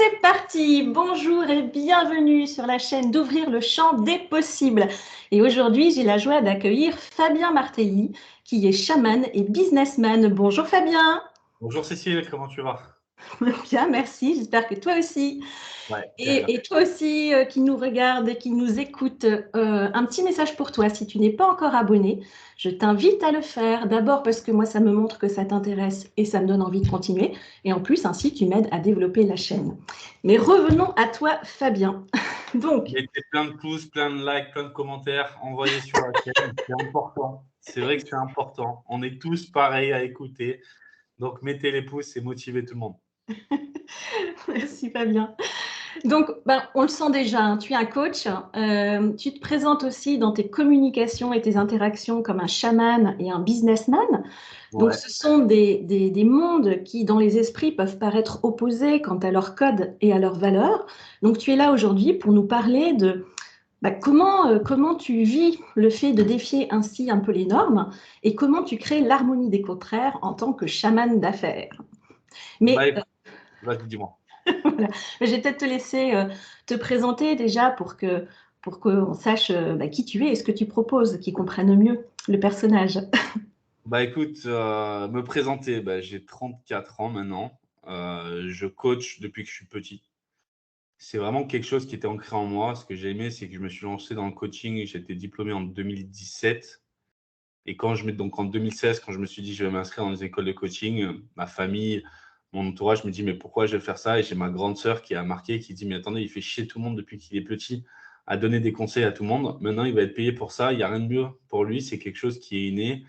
c'est parti! Bonjour et bienvenue sur la chaîne d'Ouvrir le champ des possibles. Et aujourd'hui, j'ai la joie d'accueillir Fabien Martelly, qui est chaman et businessman. Bonjour Fabien! Bonjour Cécile, comment tu vas? Bien, merci. J'espère que toi aussi. Ouais, bien, merci. Et toi aussi qui nous regarde et qui nous écoute, un petit message pour toi. Si tu n'es pas encore abonné, je t'invite à le faire. D'abord parce que moi, ça me montre que ça t'intéresse et ça me donne envie de continuer. Et en plus, ainsi, tu m'aides à développer la chaîne. Mais revenons à toi, Fabien. Donc, Mettez plein de pouces, plein de likes, plein de commentaires, envoyez sur la chaîne, c'est important. C'est vrai que c'est important. On est tous pareils à écouter. Donc mettez les pouces et motivez tout le monde. merci Fabien. Donc, on le sent déjà, hein, tu es un coach. Tu te présentes aussi dans tes communications et tes interactions comme un chaman et un businessman. Donc, Ouais. ce sont des mondes qui, dans les esprits, peuvent paraître opposés quant à leur code et à leurs valeurs. Donc, tu es là aujourd'hui pour nous parler de comment tu vis le fait de défier ainsi un peu les normes et comment tu crées l'harmonie des contraires en tant que chaman d'affaires. Bah, Mais écoute, vas-y, dis-moi. voilà. Je vais peut-être te laisser te présenter déjà pour qu'on sache qui tu es et ce que tu proposes, qu'ils comprennent mieux le personnage. Bah écoute, me présenter, j'ai 34 ans maintenant. Je coach depuis que je suis petit. C'est vraiment quelque chose qui était ancré en moi. Ce que j'ai aimé, c'est que je me suis lancé dans le coaching. J'étais diplômé en 2017. Et donc en 2016, quand je me suis dit je vais m'inscrire dans les écoles de coaching, ma famille, mon entourage me dit mais pourquoi je vais faire ça? Et j'ai ma grande sœur qui a marqué, qui dit mais attendez, il fait chier tout le monde depuis qu'il est petit à donner des conseils à tout le monde. Maintenant, il va être payé pour ça. Il n'y a rien de mieux pour lui. C'est quelque chose qui est inné.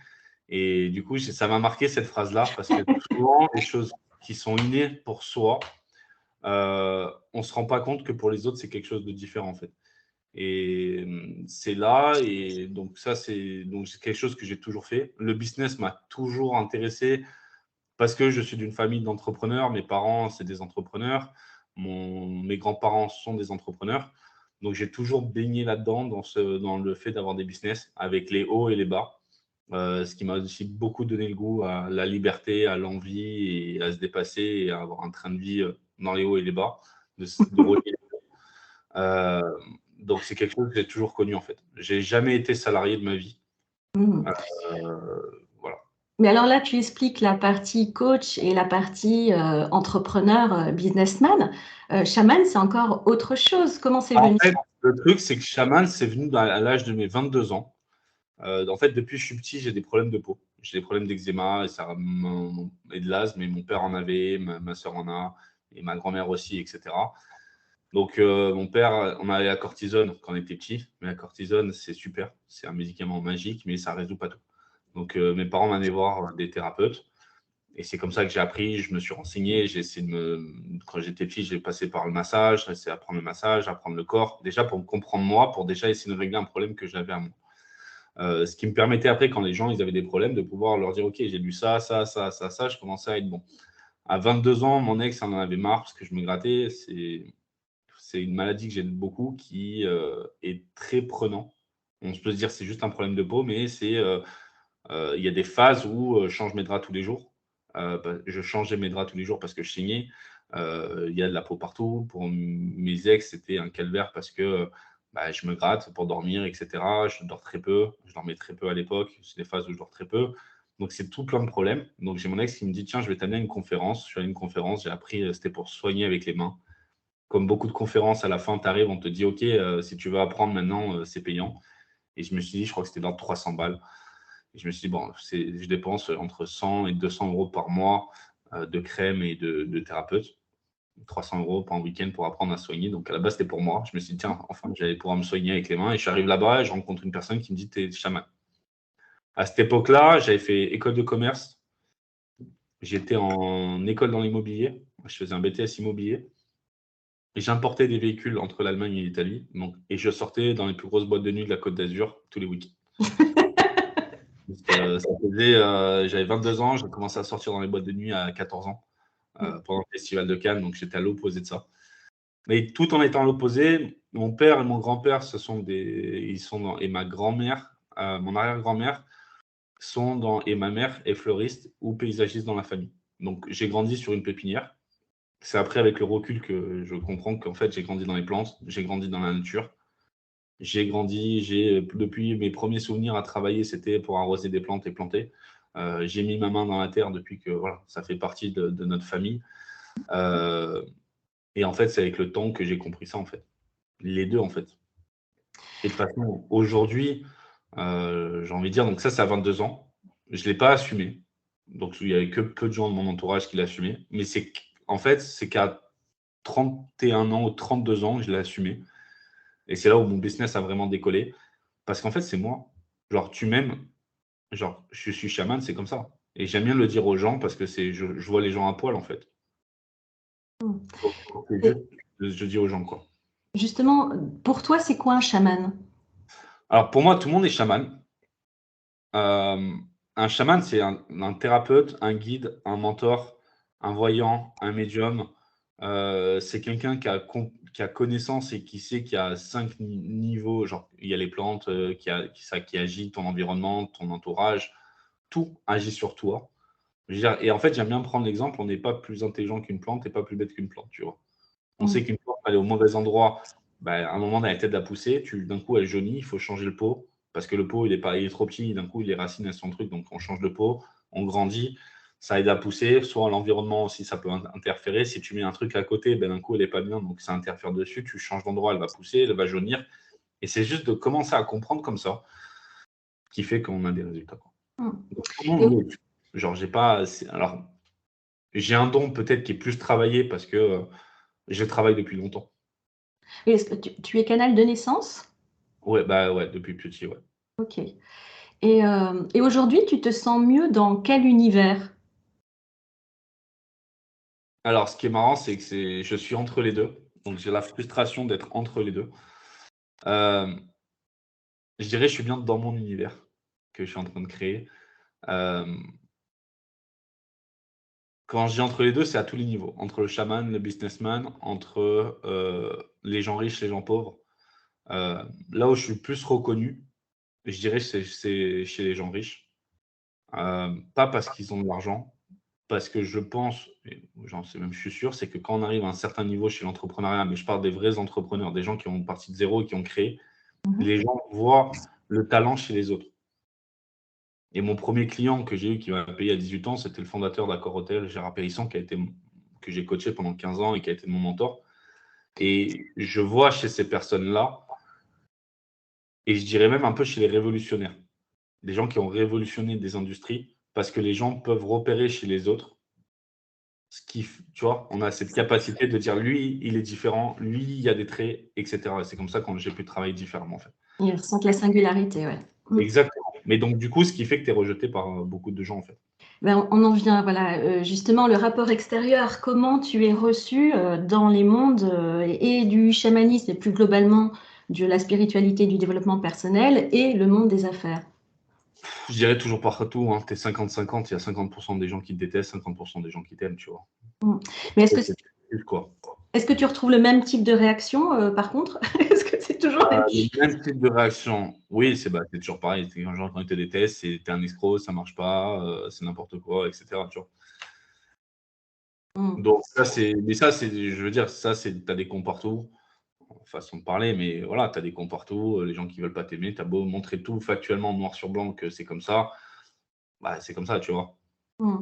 Et du coup, ça m'a marqué cette phrase-là parce que souvent, les choses qui sont innées pour soi, on ne se rend pas compte que pour les autres, c'est quelque chose de différent en fait. Et c'est là, et donc ça, c'est quelque chose que j'ai toujours fait. Le business m'a toujours intéressé parce que je suis d'une famille d'entrepreneurs. Mes parents, c'est des entrepreneurs. Mes grands-parents sont des entrepreneurs. Donc, j'ai toujours baigné là-dedans, dans le fait d'avoir des business avec les hauts et les bas. Ce qui m'a aussi beaucoup donné le goût à la liberté, à l'envie et à se dépasser et à avoir un train de vie dans les hauts et les bas, de relier. Euh, donc, c'est quelque chose que j'ai toujours connu en fait. J'ai jamais été salarié de ma vie. Hmm. Voilà. Mais alors là, tu expliques la partie coach et la partie entrepreneur, businessman. Chaman, c'est encore autre chose. Comment c'est En venu? fait, le truc, c'est que chaman, c'est venu à l'âge de mes 22 ans. En fait, depuis que je suis petit, j'ai des problèmes de peau. J'ai des problèmes d'eczéma et de l'asthme, mais mon père en avait, ma soeur en a, et ma grand-mère aussi, etc. Donc, mon père, on avait la cortisone quand on était petit, mais la cortisone, c'est super. C'est un médicament magique, mais ça ne résout pas tout. Donc, mes parents m'allaient voir des thérapeutes. Et c'est comme ça que j'ai appris, je me suis renseigné, j'ai essayé quand j'étais petit, j'ai passé par le massage, j'ai essayé d'apprendre le massage, apprendre le corps, déjà pour me comprendre moi, pour déjà essayer de régler un problème que j'avais à moi. Ce qui me permettait après, quand les gens ils avaient des problèmes, de pouvoir leur dire, OK, j'ai lu ça, ça, ça, ça, ça, je commençais à être bon. À 22 ans, mon ex en avait marre parce que je me grattais. C'est une maladie que j'ai beaucoup qui est très prenant. On se peut se dire c'est juste un problème de peau, mais il y a des phases où je change mes draps tous les jours. Je changeais mes draps tous les jours parce que je saignais. Il y a de la peau partout. Pour mes ex, c'était un calvaire parce que je me gratte pour dormir, etc. Je dors très peu. Je dormais très peu à l'époque. C'est des phases où je dors très peu. Donc, c'est tout plein de problèmes. Donc, j'ai mon ex qui me dit, tiens, je vais t'amener à une conférence. Je suis allé à une conférence. J'ai appris, c'était pour soigner avec les mains. Comme beaucoup de conférences, à la fin, tu arrives, on te dit, OK, si tu veux apprendre maintenant, c'est payant. Et je me suis dit, je crois que c'était dans 300 balles. Et je me suis dit, bon, je dépense entre 100 et 200 euros par mois de crème et de thérapeute. 300 euros pour un week-end pour apprendre à soigner. Donc, à la base, c'était pour moi. Je me suis dit, tiens, enfin, j'allais pouvoir me soigner avec les mains. Et je suis arrivé là-bas et je rencontre une personne qui me dit, t'es chaman. À cette époque-là, j'avais fait école de commerce. J'étais en école dans l'immobilier. Je faisais un BTS immobilier. Et j'importais des véhicules entre l'Allemagne et l'Italie. Et je sortais dans les plus grosses boîtes de nuit de la Côte d'Azur tous les week-ends. J'avais 22 ans, j'ai commencé à sortir dans les boîtes de nuit à 14 ans, pendant le festival de Cannes, donc j'étais à l'opposé de ça. Mais tout en étant à l'opposé, mon père et mon grand-père, et ma grand-mère, mon arrière-grand-mère, et ma mère est fleuriste ou paysagiste dans la famille. Donc j'ai grandi sur une pépinière. C'est après, avec le recul, que je comprends qu'en fait, j'ai grandi dans les plantes, j'ai grandi dans la nature. J'ai grandi, depuis mes premiers souvenirs à travailler, c'était pour arroser des plantes et planter. J'ai mis ma main dans la terre depuis que voilà, ça fait partie de notre famille. Euh, et en fait, c'est avec le temps que j'ai compris ça, en fait. Les deux, en fait. Et de toute façon, aujourd'hui, j'ai envie de dire, donc ça, c'est à 22 ans. Je ne l'ai pas assumé. Donc, il n'y avait que peu de gens de mon entourage qui l'assumaient. Mais en fait, c'est qu'à 31 ans ou 32 ans, je l'ai assumé. Et c'est là où mon business a vraiment décollé. Parce qu'en fait, c'est moi. Genre, tu m'aimes, genre, je suis chaman, c'est comme ça. Et j'aime bien le dire aux gens parce que je vois les gens à poil, en fait. Donc, c'est juste, Et je dis aux gens, quoi. justement, pour toi, c'est quoi un chaman? Alors, pour moi, tout le monde est chaman. Euh, un chaman, c'est un thérapeute, un guide, un mentor, un voyant, un médium. C'est quelqu'un qui a connaissance et qui sait qu'il y a 5 niveaux. Genre, il y a les plantes, qui agit ton environnement, ton entourage. Tout agit sur toi. Je veux dire, et en fait, j'aime bien prendre l'exemple, on n'est pas plus intelligent qu'une plante et pas plus bête qu'une plante, tu vois. On sait Mm. qu'une plante, elle est au mauvais endroit, bah, à un moment, elle a la tête à pousser, d'un coup, elle jaunit, il faut changer le pot, parce que le pot, il est trop petit, d'un coup, les racines, elles sont truc, donc on change de pot, on grandit, ça aide à pousser, soit l'environnement aussi, ça peut interférer. Si tu mets un truc à côté, ben, d'un coup, elle n'est pas bien, donc ça interfère dessus, tu changes d'endroit, elle va pousser, elle va jaunir. Et c'est juste de commencer à comprendre comme ça, qui fait qu'on a des résultats, quoi. Mm. Donc, tout le Et, monde, genre, j'ai pas. Alors, j'ai un don peut-être qui est plus travaillé parce que je travaille depuis longtemps. est-ce que tu es canal de naissance? Ouais, bah ouais, depuis petit, ouais. Ok. Et aujourd'hui, tu te sens mieux dans quel univers? Alors, ce qui est marrant, c'est que je suis entre les deux. Donc, j'ai la frustration d'être entre les deux. Euh, je dirais, je suis bien dans mon univers que je suis en train de créer. Euh, quand je dis entre les deux, c'est à tous les niveaux. Entre le chaman, le businessman, entre les gens riches, les gens pauvres. Là où je suis plus reconnu, je dirais, c'est chez les gens riches. Pas parce qu'ils ont de l'argent, parce que je pense, et j'en sais même, je suis sûr, c'est que quand on arrive à un certain niveau chez l'entrepreneuriat, mais je parle des vrais entrepreneurs, des gens qui ont parti de zéro et qui ont créé, Mhm. les gens voient le talent chez les autres. Et mon premier client que j'ai eu qui m'a payé à 18 ans, c'était le fondateur d'Accor Hotel, Gérard Périsson, que j'ai coaché pendant 15 ans et qui a été mon mentor. Et je vois chez ces personnes-là, et je dirais même un peu chez les révolutionnaires, des gens qui ont révolutionné des industries, parce que les gens peuvent repérer chez les autres tu vois, on a cette capacité de dire lui, il est différent, lui, il y a des traits, etc. Et c'est comme ça que j'ai pu travailler différemment, en fait. Ils ressentent la singularité, ouais. Mm. Exactement. Mais donc, du coup, ce qui fait que tu es rejeté par beaucoup de gens, en fait. Ben, on en vient, voilà, justement, le rapport extérieur, comment tu es reçu dans les mondes et du chamanisme et plus globalement de la spiritualité, du développement personnel et le monde des affaires. Je dirais toujours partout, hein, tu es 50-50, il y a 50% des gens qui te détestent, 50% des gens qui t'aiment, tu vois. Mm. Mais Quoi. est-ce que tu retrouves le même type de réaction par contre? Est-ce que c'est toujours les... Le même type de réaction, oui, c'est toujours pareil. Quand ils te détestent, t'es un escroc, ça marche pas, c'est n'importe quoi, etc. Tu vois. Mm. Donc, mais ça, je veux dire, t'as des cons partout, façon de parler, mais voilà, tu as des cons partout, les gens qui veulent pas t'aimer, tu as beau montrer tout factuellement noir sur blanc que c'est comme ça, bah, c'est comme ça, tu vois. Mm.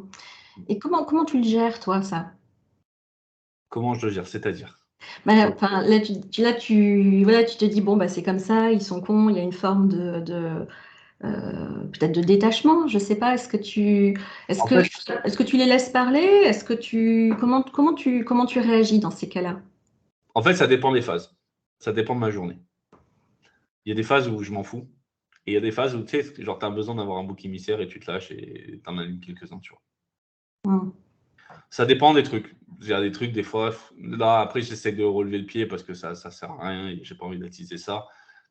Et comment tu le gères, toi, ça? Comment je le gère? C'est-à-dire? Bah, enfin, là, voilà, tu te dis, bon, bah, c'est comme ça, ils sont cons, il y a une forme peut-être de détachement, je sais pas. Est-ce En que, fait, est-ce que tu les laisses parler? Comment tu réagis dans ces cas-là? ça dépend des phases. Ça dépend de ma journée. Il y a des phases où je m'en fous. Et il y a des phases où, tu sais, genre, tu as besoin d'avoir un bouc émissaire et tu te lâches et tu en allumes quelques-uns, tu vois. Mm. Ça dépend des trucs. Il y a des trucs, des fois, là, après, j'essaie de relever le pied parce que ça sert à rien et j'ai pas envie d'attiser ça.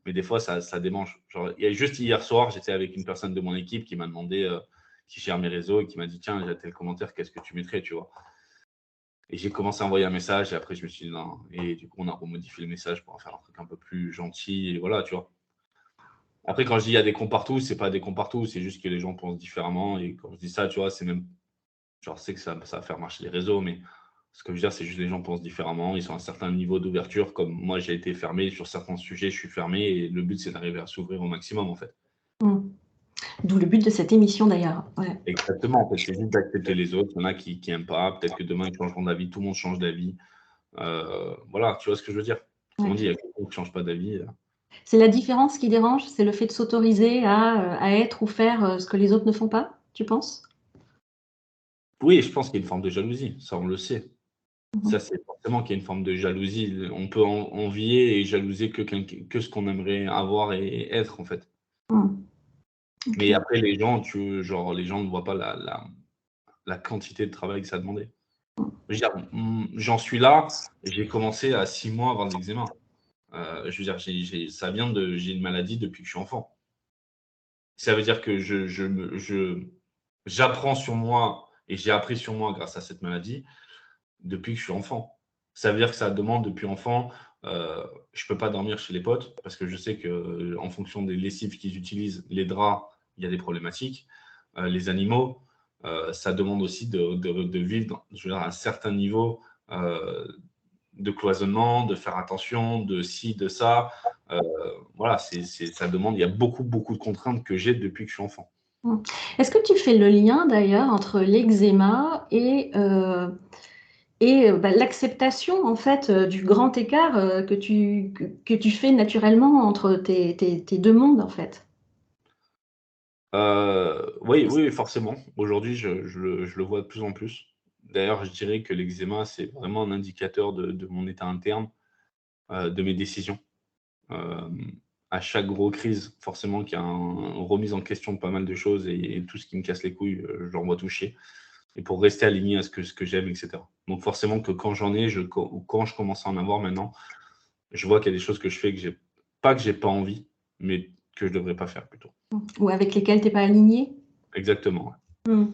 Mais des fois, ça démange. Genre, il y a juste hier soir, j'étais avec une personne de mon équipe qui m'a demandé, qui gère mes réseaux et qui m'a dit, tiens, j'ai tel commentaire, qu'est-ce que tu mettrais, tu vois. Et j'ai commencé à envoyer un message et après, je me suis dit, non. Et du coup, on a remodifié le message pour en faire un truc un peu plus gentil. Et voilà, tu vois. Après, quand je dis il y a des cons partout, c'est pas des cons partout, c'est juste que les gens pensent différemment. Et quand je dis ça, tu vois, c'est même. Genre, je sais que ça va faire marcher les réseaux, mais Ce que je veux dire, c'est juste les gens pensent différemment, ils ont un certain niveau d'ouverture, comme moi j'ai été fermé sur certains sujets, je suis fermé, et le but c'est d'arriver à s'ouvrir au maximum en fait. D'où le but de cette émission d'ailleurs. Ouais. Exactement, en fait, c'est juste d'accepter les autres. Il y en a qui n'aiment pas, peut-être que demain ils changeront d'avis, tout le monde change d'avis. Voilà, tu vois ce que je veux dire? Comme Ouais. on dit, il y a quelqu'un qui ne change pas d'avis. C'est la différence qui dérange, c'est le fait de s'autoriser à être ou faire ce que les autres ne font pas, tu penses? Oui, je pense qu'il y a une forme de jalousie, ça on le sait. Mmh. Ça, c'est forcément qu'il y a une forme de jalousie. On peut envier et jalouser que ce qu'on aimerait avoir et être, en fait. Mmh. Mais OK. après, les gens, genre, les gens ne voient pas la quantité de travail que ça a demandé. Je veux dire, j'en suis là, j'ai commencé à 6 mois à avoir de l'eczéma. Je veux dire, ça vient j'ai une maladie depuis que je suis enfant. Ça veut dire que j'apprends sur moi et j'ai appris sur moi grâce à cette maladie depuis que je suis enfant. Ça veut dire que ça demande depuis enfant, je peux pas dormir chez les potes parce que je sais qu'en fonction des lessives qu'ils utilisent, les draps, il y a des problématiques. Les animaux, ça demande aussi de vivre je veux dire, à un certain niveau, de cloisonnement, de faire attention, de ci, de ça. Heu, voilà, ça demande il y a beaucoup, beaucoup de contraintes que j'ai depuis que je suis enfant. Mmh. Est-ce que tu fais le lien d'ailleurs entre l'eczéma et l'acceptation en fait, du grand écart, que tu fais naturellement entre tes 2 mondes en fait? Oui, oui, forcément. Aujourd'hui, je le vois de plus en plus. D'ailleurs, je dirais que l'eczéma, c'est vraiment un indicateur de mon état interne, de mes décisions. Hem, à chaque gros crise, forcément qu'il y a une remise en question de pas mal de choses et tout ce qui me casse les couilles, je l'envoie tout chier et pour rester aligné à ce que j'aime et cetera. Donc forcément que quand j'en ai, ou quand je commence à en avoir maintenant, je vois qu'il y a des choses que je fais que j'ai pas envie, mais que je devrais pas faire plutôt. Ou avec lesquels tu es pas aligné? Exactement, ouais. Mmh.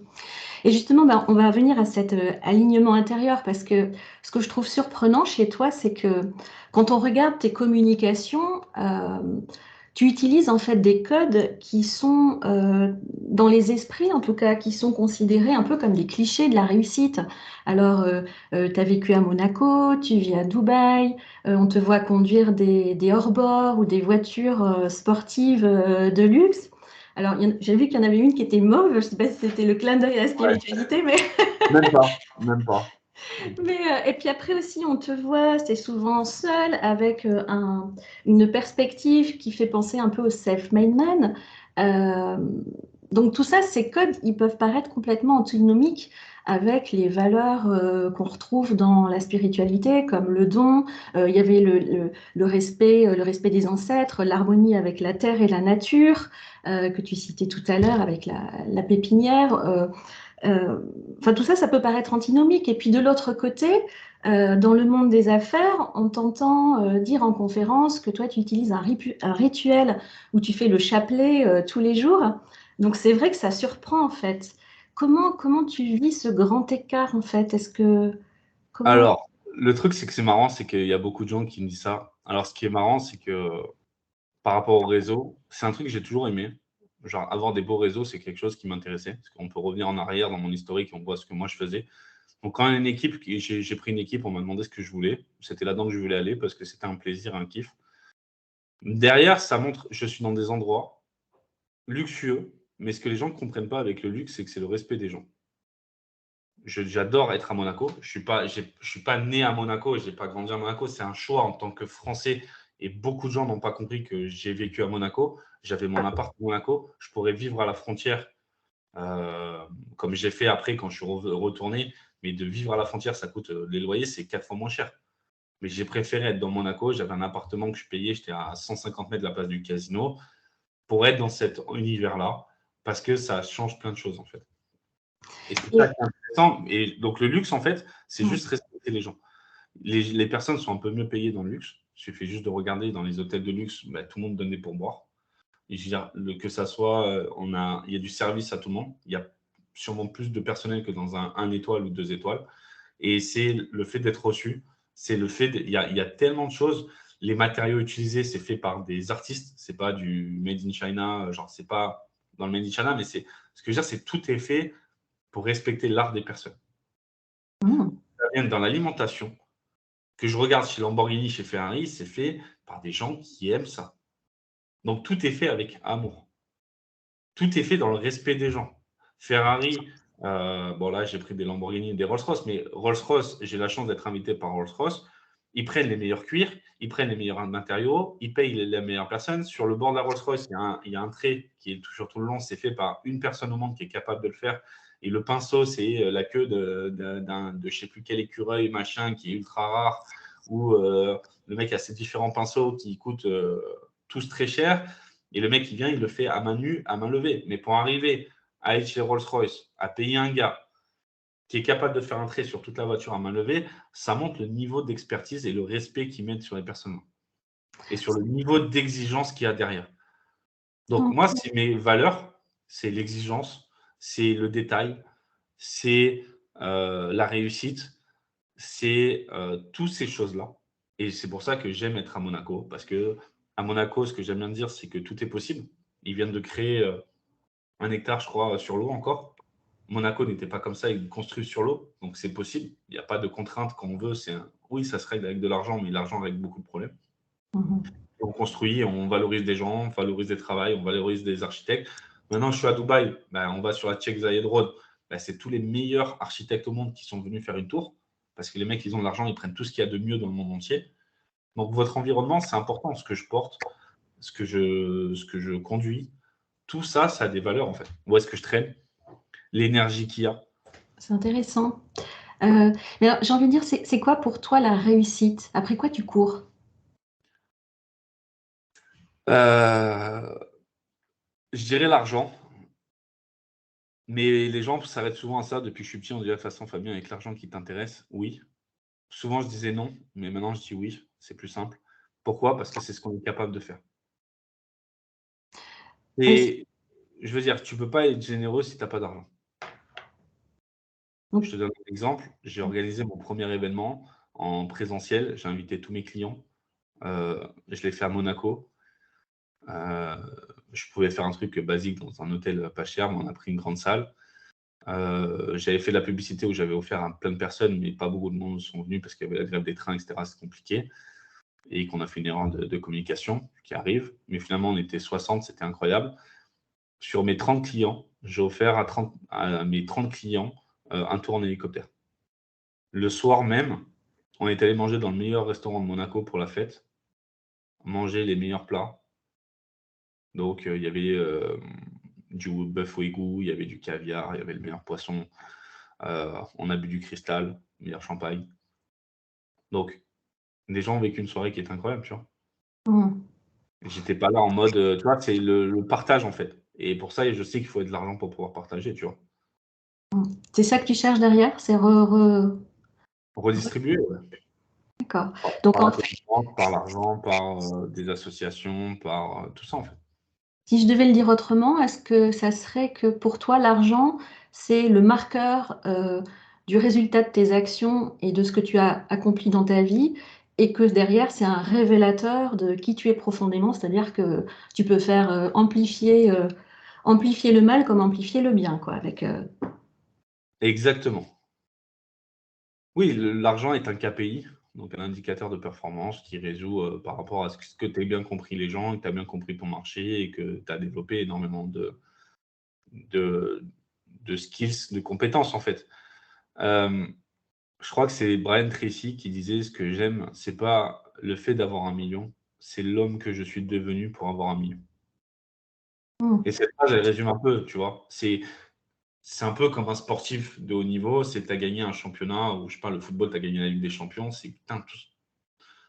Et justement, on va revenir à cet, alignement intérieur parce que ce que je trouve surprenant chez toi, c'est que quand on regarde tes communications, tu utilises en fait des codes qui sont, dans les esprits en tout cas, qui sont considérés un peu comme des clichés de la réussite. Alors, tu as vécu à Monaco, tu vis à Dubaï, on te voit conduire des hors-bord ou des voitures, sportives, de luxe. Alors, j'ai vu qu'il y en avait une qui était mauve, je ne sais pas si c'était le clin d'œil à la Ouais, spiritualité, mais, même pas, même pas. et puis après aussi, on te voit, c'est souvent seul, avec une perspective qui fait penser un peu au self-made man. Euh, donc tout ça, ces codes, ils peuvent paraître complètement antinomiques avec les valeurs qu'on retrouve dans la spiritualité, comme le don. Il y avait le respect des ancêtres, l'harmonie avec la terre et la nature, que tu citais tout à l'heure avec la pépinière. Enfin, tout ça, ça peut paraître antinomique. Et puis de l'autre côté, dans le monde des affaires, on t'entend dire en conférence que toi, tu utilises un rituel où tu fais le chapelet tous les jours. Donc c'est vrai que ça surprend en fait. Comment tu vis ce grand écart en fait? Comment? Alors, le truc, c'est que c'est marrant, c'est qu'il y a beaucoup de gens qui me disent ça. Alors, ce qui est marrant, c'est que par rapport au réseau, c'est un truc que j'ai toujours aimé. Genre, avoir des beaux réseaux, c'est quelque chose qui m'intéressait. Parce qu'on peut revenir en arrière dans mon historique et on voit ce que moi je faisais. Donc, quand une équipe, j'ai pris une équipe, on m'a demandé ce que je voulais. C'était là-dedans que je voulais aller parce que c'était un plaisir, un kiff. Derrière, ça montre, je suis dans des endroits luxueux, mais ce que les gens ne comprennent pas avec le luxe, c'est que c'est le respect des gens. J'adore être à Monaco. Je suis pas né à Monaco, j'ai pas grandi à Monaco. C'est un choix en tant que Français et beaucoup de gens n'ont pas compris que j'ai vécu à Monaco. J'avais mon appart à Monaco. Je pourrais vivre à la frontière, euh, comme j'ai fait après quand je suis retourné. Mais de vivre à la frontière, ça coûte, les loyers, c'est 4 fois moins cher. Mais j'ai préféré être dans Monaco. J'avais un appartement que je payais, j'étais à 150 mètres de la place du casino pour être dans cet univers-là parce que ça change plein de choses en fait. Et c'est ça Et, qui est intéressant. Et donc, le luxe, en fait, c'est mm, juste respecter les gens. Les personnes sont un peu mieux payées dans le luxe. Il suffit juste de regarder dans les hôtels de luxe, bah, tout le monde donne des pourboires. Et je veux dire, que ça soit, il y a du service à tout le monde. Il y a sûrement plus de personnel que dans un étoile ou 2 étoiles. Et c'est le fait d'être reçu. C'est le fait, il y a tellement de choses. Les matériaux utilisés, c'est fait par des artistes. C'est pas du made in China. Genre, c'est pas dans le made in China, mais ce que je veux dire, c'est tout est fait pour respecter l'art des personnes. mm. vienne dans l'alimentation, que je regarde chez Lamborghini, chez Ferrari, c'est fait par des gens qui aiment ça. Donc tout est fait avec amour. Tout est fait dans le respect des gens. Ferrari, bon là, j'ai pris des Lamborghini et des Rolls-Royce, mais Rolls-Royce, j'ai la chance d'être invité par Rolls-Royce. Ils prennent les meilleurs cuirs, ils prennent les meilleurs matériaux, ils payent la meilleure personne. Sur le bord de la Rolls-Royce, il y a un trait qui est toujours tout le long, c'est fait par une personne au monde qui est capable de le faire. Et le pinceau, c'est la queue de je ne sais plus quel écureuil, machin, qui est ultra rare, où le mec a ses différents pinceaux qui coûtent tous très cher. Et le mec, il vient, il le fait à main nue, à main levée. Mais pour arriver à aller chez Rolls-Royce, à payer un gars qui est capable de faire un trait sur toute la voiture à main levée, ça montre le niveau d'expertise et le respect qu'ils mettent sur les personnes et sur le niveau d'exigence qu'il y a derrière. Donc moi, c'est mes valeurs, c'est l'exigence, c'est le détail, c'est la réussite, c'est toutes ces choses-là. Et c'est pour ça que j'aime être à Monaco, parce que à Monaco, ce que j'aime bien dire, c'est que tout est possible. Ils viennent de créer 1 hectare, je crois, sur l'eau encore. Monaco n'était pas comme ça, ils construisent sur l'eau, donc c'est possible. Il n'y a pas de contrainte quand on veut. Oui, ça se règle avec de l'argent, mais l'argent règle beaucoup de problèmes. On construit, on valorise des gens, on valorise des travails, on valorise des architectes. Maintenant, je suis à Dubaï, ben, on va sur la Sheikh Zayed Road. Ben, c'est tous les meilleurs architectes au monde qui sont venus faire une tour, parce que les mecs, ils ont de l'argent, ils prennent tout ce qu'il y a de mieux dans le monde entier. Donc, votre environnement, c'est important. Ce que je porte, ce que je conduis, tout ça, ça a des valeurs, en fait. Où est-ce que je traîne? L'énergie qu'il y a. C'est intéressant. Mais alors, j'ai envie de dire, c'est quoi pour toi la réussite? Après quoi tu cours? Je dirais l'argent, mais les gens s'arrêtent souvent à ça. Depuis que je suis petit, on dit: «De toute façon, Fabien, avec l'argent qui t'intéresse». Oui. Souvent, je disais non, mais maintenant, je dis oui, c'est plus simple. Pourquoi? Parce que c'est ce qu'on est capable de faire. Est-ce Et je veux dire, tu peux pas être généreux si tu as pas d'argent. Je te donne un exemple, j'ai organisé mon premier événement en présentiel, j'ai invité tous mes clients, je l'ai fait à Monaco. Heu, je pouvais faire un truc basique dans un hôtel pas cher, mais on a pris une grande salle. J'avais fait de la publicité où j'avais offert à plein de personnes, mais pas beaucoup de monde sont venus parce qu'il y avait la grève des trains et cetera, c'est compliqué et qu'on a fait une erreur de communication qui arrive. Mais finalement, on était 60, c'était incroyable. Sur mes 30 clients, j'ai offert à mes 30 clients, un tour en hélicoptère. Le soir même, on est allé manger dans le meilleur restaurant de Monaco pour la fête, manger les meilleurs plats. Donc, il y avait, du bœuf wagyu, il y avait du caviar, il y avait le meilleur poisson. On a bu du Cristal, meilleur champagne. Donc, les gens ont vécu une soirée qui est incroyable, tu vois? Mmh. J'étais pas là en mode, tu vois? C'est le partage, en fait et pour ça, je sais qu'il faut de l'argent pour pouvoir partager, tu vois? C'est ça que tu cherches derrière? C'est Redistribuer, ouais. d'accord. Par Donc par la en connaissance, par l'argent, par, des associations, par, tout ça, en fait. Si je devais le dire autrement, est-ce que ça serait que pour toi, l'argent, c'est le marqueur, du résultat de tes actions et de ce que tu as accompli dans ta vie et que derrière, c'est un révélateur de qui tu es profondément? C'est-à-dire que tu peux faire, amplifier le mal comme amplifier le bien, quoi, avec, Exactement. Oui, l'argent est un KPI, donc un indicateur de performance qui résout, par rapport à ce que tu as bien compris les gens, que tu as bien compris ton marché et que tu as développé énormément de de skills, de compétences, en fait. Hem, je crois que c'est Brian Tracy qui disait: «Ce que j'aime, c'est pas le fait d'avoir 1 million, c'est l'homme que je suis devenu pour avoir 1 million». mmh, Et cette phrase, elle résume un peu, tu vois? C'est un peu comme un sportif de haut niveau, c'est que tu as gagné un championnat ou je sais pas, le football, tu as gagné la Ligue des champions, c'est putain, tout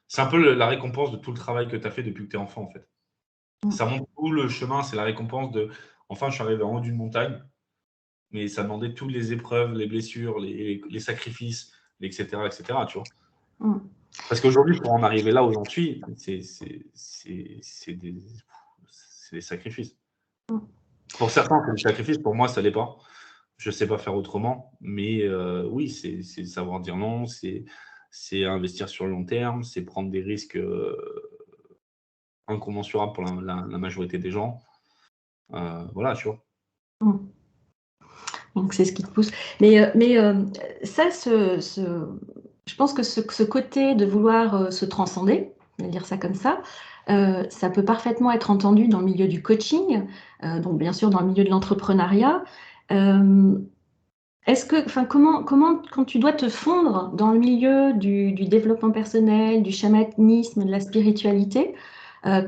c'est un peu la récompense de tout le travail que tu as fait depuis que tu es enfant, en fait. mmh, Ça montre tout le chemin, c'est la récompense de: «Enfin, je suis arrivé en haut d'une montagne», mais ça demandait toutes les épreuves, les blessures, les sacrifices, et cetera, tu vois? mmh, Parce qu'aujourd'hui, pour en arriver là où j'en suis, c'est des sacrifices. mmh. Pour certains, c'est des sacrifices, pour moi, ça l'est pas. Je sais pas faire autrement, mais oui, c'est savoir dire non, c'est investir sur le long terme, c'est prendre des risques, incommensurables pour la majorité des gens. Voilà, tu vois? Mmh. Donc, c'est ce qui te pousse. Ça, je pense que ce côté de vouloir se transcender, on va dire ça comme ça peut parfaitement être entendu dans le milieu du coaching, donc bien sûr dans le milieu de l'entrepreneuriat. Euh, comment, quand tu dois te fondre dans le milieu du développement personnel, du chamanisme, de la spiritualité,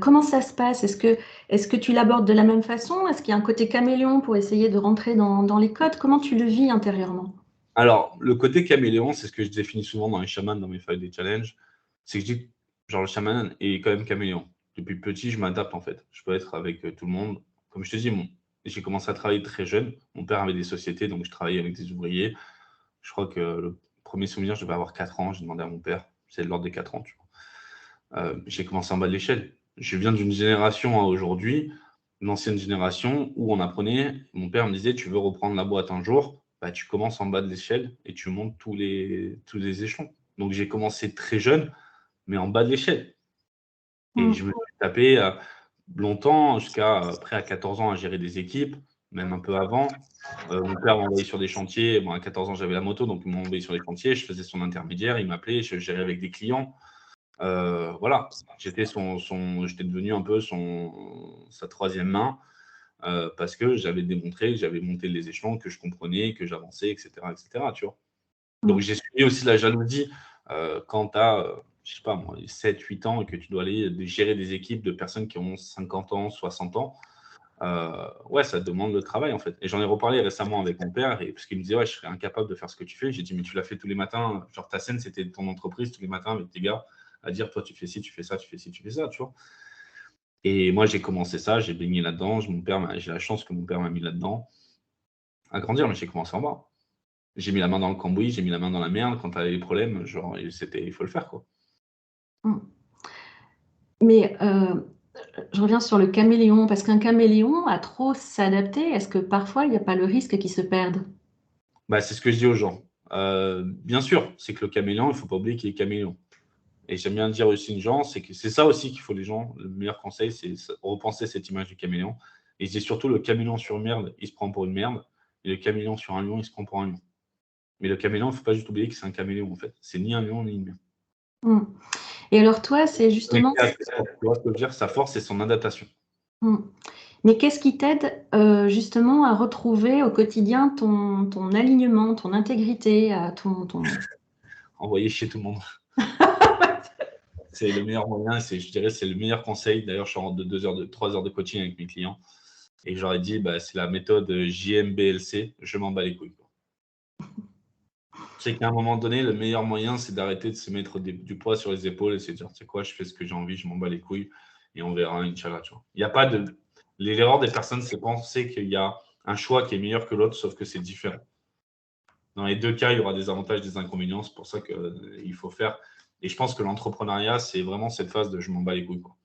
comment ça se passe? Est-ce que tu l'abordes de la même façon? Est-ce qu'il y a un côté caméléon pour essayer de rentrer dans les codes? Comment tu le vis intérieurement? Alors, le côté caméléon, c'est ce que je définis souvent dans les chamans, dans mes feuilles des challenges. C'est que je dis que genre, le chaman est quand même caméléon. Depuis petit, je m'adapte en fait. Je peux être avec tout le monde. Comme je te dis, j'ai commencé à travailler très jeune. Mon père avait des sociétés, donc je travaillais avec des ouvriers. Je crois que le premier souvenir, je devais avoir 4 ans. J'ai demandé à mon père. C'est de l'ordre des 4 ans, tu vois. J'ai commencé en bas de l'échelle. Je viens d'une génération à aujourd'hui, l'ancienne génération, où on apprenait. Mon père me disait, tu veux reprendre la boîte un jour, bah, tu commences en bas de l'échelle et tu montes tous les échelons. Donc j'ai commencé très jeune, mais en bas de l'échelle. Et je me suis tapé longtemps, jusqu'à près à 14 ans, à gérer des équipes, même un peu avant. Mon père m'a envoyé sur des chantiers. Bon, à 14 ans, j'avais la moto, donc il m'a envoyé sur des chantiers. Je faisais son intermédiaire, il m'appelait, je gérais avec des clients. Voilà, j'étais devenu un peu sa troisième main parce que j'avais démontré que j'avais monté les échelons, que je comprenais, que j'avançais, etc., etc., tu vois. Donc, j'ai suivi aussi la jalousie quand tu as, je sais pas moi, 7, 8 ans et que tu dois aller gérer des équipes de personnes qui ont 50 ans, 60 ans. Ouais, ça demande le travail en fait. Et j'en ai reparlé récemment avec mon père, parce qu'il me disait, ouais, je serais incapable de faire ce que tu fais. J'ai dit, mais tu l'as fait tous les matins. Genre, ta scène, c'était ton entreprise tous les matins avec tes gars à dire, toi, tu fais ci, tu fais ça, tu fais ci, tu fais ça, tu vois. Et moi, j'ai commencé ça, j'ai baigné là-dedans. J'ai la chance que mon père m'a mis là-dedans à grandir, mais j'ai commencé en bas. J'ai mis la main dans le cambouis, j'ai mis la main dans la merde. Quand tu avais des problèmes, genre, il faut le faire, quoi. Mm. Mais je reviens sur le caméléon, parce qu'un caméléon, à trop s'adapter, est-ce que parfois il n'y a pas le risque qu'il se perde? Bah, c'est ce que je dis aux gens. Bien sûr, c'est que le caméléon, il ne faut pas oublier qu'il est caméléon. Et j'aime bien dire aussi aux gens, c'est que c'est ça aussi qu'il faut les gens. Le meilleur conseil, c'est repenser cette image du caméléon. Et c'est surtout le caméléon sur merde, il se prend pour une merde. Et le caméléon sur un lion, il se prend pour un lion. Mais le caméléon, il ne faut pas juste oublier que c'est un caméléon, en fait. C'est ni un lion, ni une merde. Mm. Et alors toi, c'est justement... Tu vois ce que je veux dire, sa force, c'est son adaptation. Mm. Mais qu'est-ce qui t'aide justement à retrouver au quotidien ton alignement, ton intégrité, Envoyer chez tout le monde. C'est le meilleur moyen, je dirais, c'est le meilleur conseil. D'ailleurs, je rentre de 3 heures de coaching avec mes clients. Et je leur ai dit, bah, c'est la méthode JMBLC, je m'en bats les couilles. C'est qu'à un moment donné, le meilleur moyen, c'est d'arrêter de se mettre du poids sur les épaules et se dire, tu sais quoi, je fais ce que j'ai envie, je m'en bats les couilles et on verra, Inch'Allah. Tu vois. Il y a pas de. L'erreur des personnes, c'est penser qu'il y a un choix qui est meilleur que l'autre, sauf que c'est différent. Dans les deux cas, il y aura des avantages, des inconvénients. C'est pour ça qu'il faut faire. Et je pense que l'entrepreneuriat, c'est vraiment cette phase de je m'en bats les couilles. Quoi.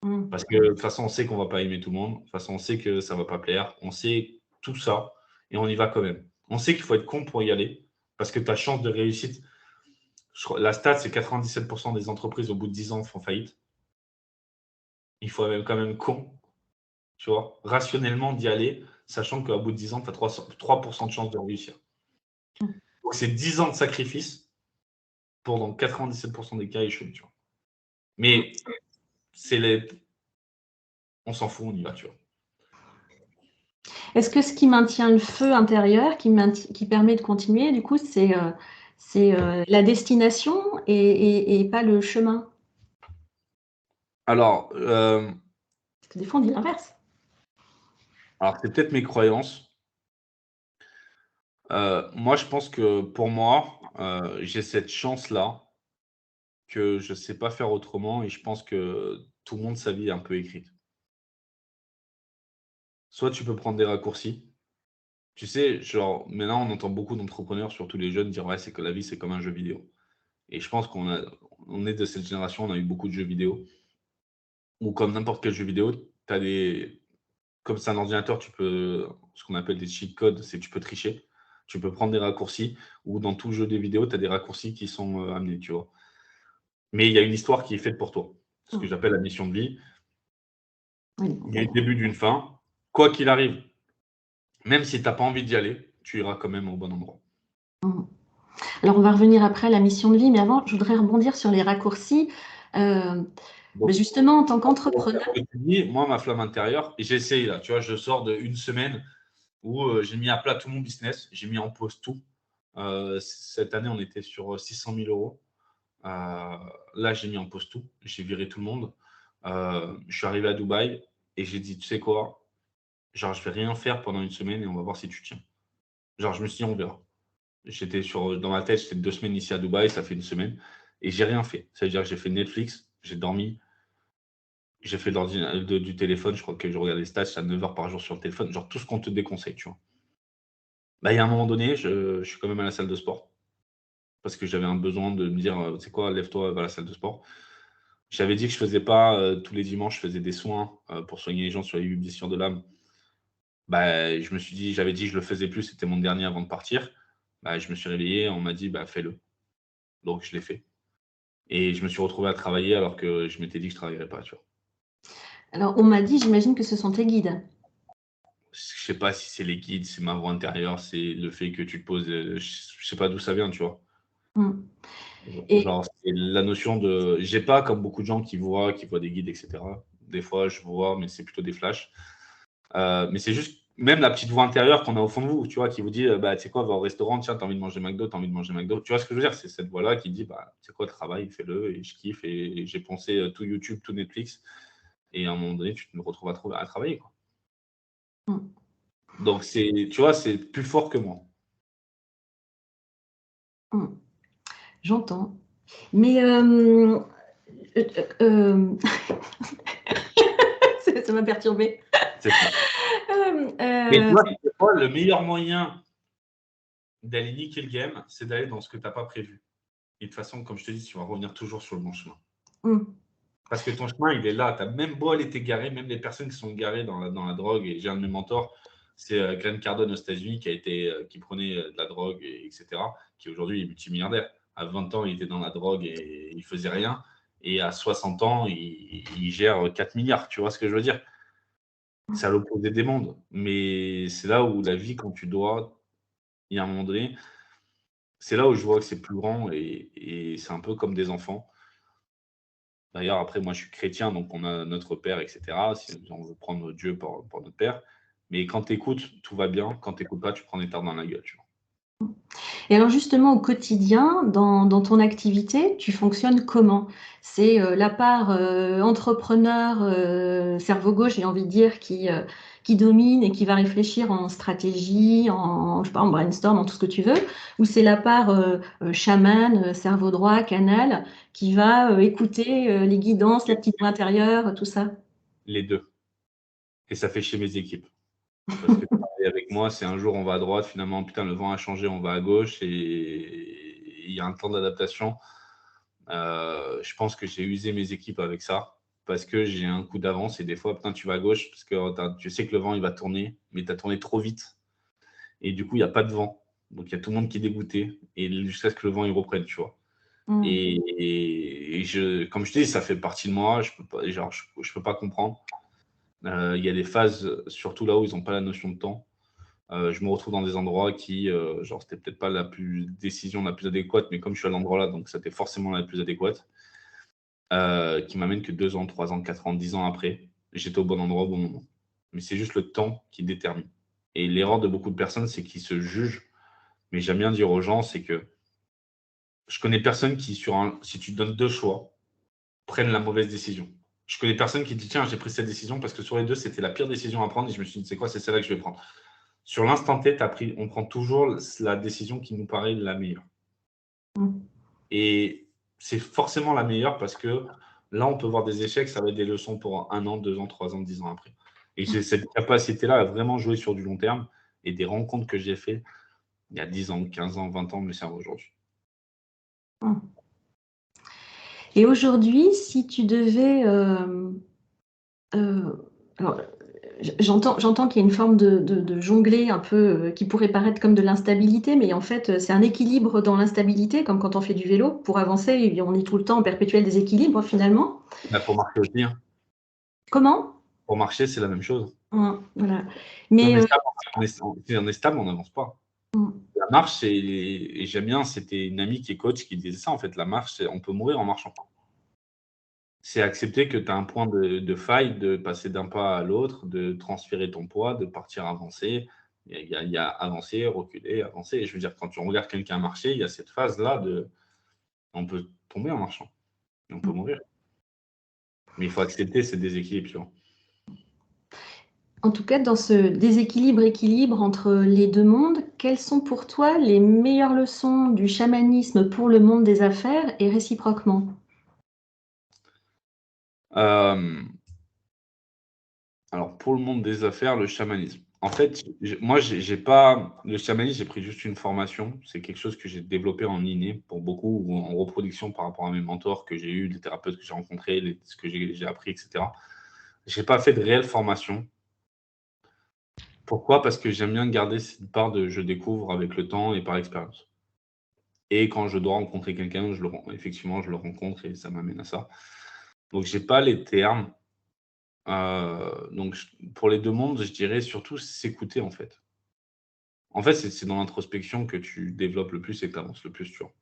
Mm. Parce que de toute façon, on sait qu'on ne va pas aimer tout le monde. De toute façon, on sait que ça ne va pas plaire. On sait tout ça et on y va quand même. On sait qu'il faut être con pour y aller parce que ta chance de réussite, la stat, c'est 97% des entreprises au bout de 10 ans font faillite. Il faut même quand même con, tu vois, rationnellement d'y aller, sachant qu'au bout de 10 ans, tu as 3% de chance de réussir. Donc, c'est 10 ans de sacrifice pour dans 97% des cas échouer, tu vois. Mais on s'en fout, on y va, tu vois. Est-ce que ce qui maintient le feu intérieur, qui permet de continuer, du coup, c'est la destination et pas le chemin? Alors, Parce que des fois, on dit l'inverse. c'est peut-être mes croyances. Moi, je pense que pour moi, j'ai cette chance-là que je ne sais pas faire autrement et je pense que tout le monde, sa vie est un peu écrite. Soit tu peux prendre des raccourcis. Tu sais, genre, maintenant, on entend beaucoup d'entrepreneurs, surtout les jeunes, dire ouais, c'est que la vie, c'est comme un jeu vidéo. Et je pense on est de cette génération, on a eu beaucoup de jeux vidéo. Ou comme n'importe quel jeu vidéo, tu as comme c'est un ordinateur, tu peux, ce qu'on appelle des cheat codes, c'est que tu peux tricher. Tu peux prendre des raccourcis, ou dans tout jeu des vidéos, tu as des raccourcis qui sont amenés, tu vois. Mais il y a une histoire qui est faite pour toi. Ce que j'appelle la mission de vie. Oui, Il y a le début d'une fin. Quoi qu'il arrive, Même si tu n'as pas envie d'y aller, tu iras quand même au bon endroit. Mmh. Alors, on va revenir après à la mission de vie, mais avant, je voudrais rebondir sur les raccourcis. Donc, Mais justement, en tant pour qu'entrepreneur, faire ce que tu dis, moi, ma flamme intérieure, et j'ai essayé là, tu vois, je sors d'une semaine où j'ai mis à plat tout mon business, j'ai mis en pause tout. Cette année, on était sur 600 000 euros. Là, j'ai mis en pause tout, j'ai viré tout le monde. Je suis arrivé à Dubaï et j'ai dit, tu sais quoi, genre, je vais rien faire pendant une semaine et on va voir si tu tiens. Genre, je me suis dit, on verra. Dans ma tête, j'étais 2 semaines ici à Dubaï, ça fait une semaine, et j'ai rien fait. C'est-à-dire que j'ai fait Netflix, j'ai dormi, j'ai fait du téléphone, je crois que je regarde les stats, c'est à 9 heures par jour sur le téléphone, genre tout ce qu'on te déconseille, tu vois. Bah, il y a un moment donné, je suis quand même à la salle de sport, parce que j'avais un besoin de me dire, tu sais quoi, lève-toi, va à la salle de sport. J'avais dit que je faisais pas tous les dimanches, je faisais des soins pour soigner les gens sur les 8 blessures de l'âme. Bah, je me suis dit, j'avais dit que je le faisais plus, c'était mon dernier avant de partir. Bah, je me suis réveillé, on m'a dit, bah, fais-le. Donc, je l'ai fait. Et je me suis retrouvé à travailler alors que je m'étais dit que je ne travaillerais pas, tu vois. alors on m'a dit, j'imagine que ce sont tes guides. Je sais pas si c'est les guides, c'est ma voix intérieure, c'est le fait que tu te poses, je sais pas d'où ça vient, tu vois. Mmh. Et Genre, c'est la notion de, j'ai pas comme beaucoup de gens qui voient des guides, etc. Des fois, je vois, mais c'est plutôt des flashs. Mais c'est juste même la petite voix intérieure qu'on a au fond de vous, tu vois, qui vous dit, bah, tu sais quoi, va au restaurant, tiens, t'as envie de manger McDo, t'as envie de manger McDo. Tu vois ce que je veux dire? C'est cette voix-là qui dit, bah, tu sais quoi, travaille, fais-le, et je kiffe, et j'ai pensé tout YouTube, tout Netflix, et à un moment donné, tu te retrouves à travailler, quoi. mmh, Donc, tu vois, c'est plus fort que moi. mmh, j'entends. Mais ça m'a perturbée. C'est ça. Hem, Mais tu vois, des fois, le meilleur moyen d'aller niquer le game, c'est d'aller dans ce que tu n'as pas prévu. Et de toute façon, comme je te dis, tu vas revenir toujours sur le bon chemin. mmh, Parce que ton chemin, il est là. Tu as même beau aller t'égarer, même les personnes qui sont garées dans la drogue. Et j'ai un de mes mentors, c'est Grant Cardone aux États-Unis, qui prenait de la drogue, etc., qui aujourd'hui est multimilliardaire. À 20 ans, il était dans la drogue et il faisait rien. Et à 60 ans, il gère 4 milliards. Tu vois ce que je veux dire? C'est à l'opposé des mondes. Mais c'est là où la vie, quand tu dois, il y a un moment donné, c'est là où je vois que c'est plus grand et c'est un peu comme des enfants. D'ailleurs, après, moi, je suis chrétien, donc on a notre Père, etc. Si on veut prendre Dieu pour notre Père. Mais quand tu écoutes, tout va bien. Quand tu n'écoutes pas, tu prends des tartes dans la gueule. Tu vois. et alors justement au quotidien, dans ton activité, tu fonctionnes comment? C'est, la part, entrepreneur, cerveau gauche, j'ai envie de dire, qui domine et qui va réfléchir en stratégie, en je sais pas, en brainstorm, en tout ce que tu veux? Ou c'est la part, chaman, cerveau droit, canal, qui va, écouter, les guidances, la petite voix intérieure, tout ça? Les deux. Et ça fait chez mes équipes. Parce que travailler avec moi, c'est un jour, on va à droite. Finalement, putain, le vent a changé, on va à gauche. Et il y a un temps d'adaptation. Je pense que j'ai usé mes équipes avec ça. Parce que j'ai un coup d'avance. Et des fois, putain, tu vas à gauche. Parce que tu sais que le vent, il va tourner. Mais tu as tourné trop vite. Et du coup, il n'y a pas de vent. Donc, il y a tout le monde qui est dégoûté. Et jusqu'à ce que le vent, il reprenne, tu vois. Mmh. Comme je te dis, ça fait partie de moi. Je peux pas comprendre. Il y a des phases, surtout là où ils n'ont pas la notion de temps. Je me retrouve dans des endroits qui, genre, c'était peut-être pas la décision la plus adéquate, mais comme je suis à l'endroit là, donc c'était forcément la plus adéquate, qui m'amène que 2 ans, 3 ans, 4 ans, 10 ans après, j'étais au bon endroit au bon moment. Mais c'est juste le temps qui détermine. Et l'erreur de beaucoup de personnes, c'est qu'ils se jugent. Mais j'aime bien dire aux gens, c'est que je connais personne qui, si tu donnes 2 choix, prennent la mauvaise décision. Je connais personne qui dit, tiens, j'ai pris cette décision parce que sur les deux, c'était la pire décision à prendre et je me suis dit, c'est quoi, c'est celle-là que je vais prendre. Sur l'instant T, on prend toujours la décision qui nous paraît la meilleure. Mmh. Et c'est forcément la meilleure parce que là, on peut voir des échecs, ça va être des leçons pour 1 an, 2 ans, 3 ans, 10 ans après. Et j'ai cette capacité-là à vraiment jouer sur du long terme et des rencontres que j'ai faites il y a 10 ans, 15 ans, 20 ans me servent aujourd'hui. Mmh. Et aujourd'hui, si tu devais, alors, j'entends qu'il y a une forme de jongler un peu, qui pourrait paraître comme de l'instabilité, mais en fait, c'est un équilibre dans l'instabilité, comme quand on fait du vélo. Pour avancer, on est tout le temps en perpétuel déséquilibre finalement. Il faut marcher aussi. Hein. Comment? Pour marcher, c'est la même chose. Voilà. Si Mais on est stable, on n'avance pas. La marche, et j'aime bien, c'était une amie qui est coach qui disait ça, en fait, la marche, on peut mourir en marchant. C'est accepter que tu as un point de faille, de passer d'un pas à l'autre, de transférer ton poids, de partir avancer. Il y a avancer, reculer, avancer. Et je veux dire, quand tu regardes quelqu'un marcher, il y a cette phase-là de on peut tomber en marchant, et on peut mourir. Mais il faut accepter ces déséquilibres, tu vois. en tout cas, dans ce déséquilibre-équilibre entre les deux mondes, quelles sont pour toi les meilleures leçons du chamanisme pour le monde des affaires et réciproquement? Alors, pour le monde des affaires, le chamanisme. En fait, moi, j'ai pas le chamanisme, j'ai pris juste une formation. C'est quelque chose que j'ai développé en inné pour beaucoup, ou en reproduction par rapport à mes mentors que j'ai eus, les thérapeutes que j'ai rencontrés, ce que j'ai appris, etc. J'ai pas fait de réelle formation. Pourquoi? Parce que j'aime bien garder cette part de je découvre avec le temps et par l'expérience. Et quand je dois rencontrer quelqu'un, effectivement, je le rencontre et ça m'amène à ça. Donc, j'ai pas les termes. Donc, pour les deux mondes, je dirais surtout s'écouter, en fait. En fait, c'est dans l'introspection que tu développes le plus et que tu avances le plus, tu vois?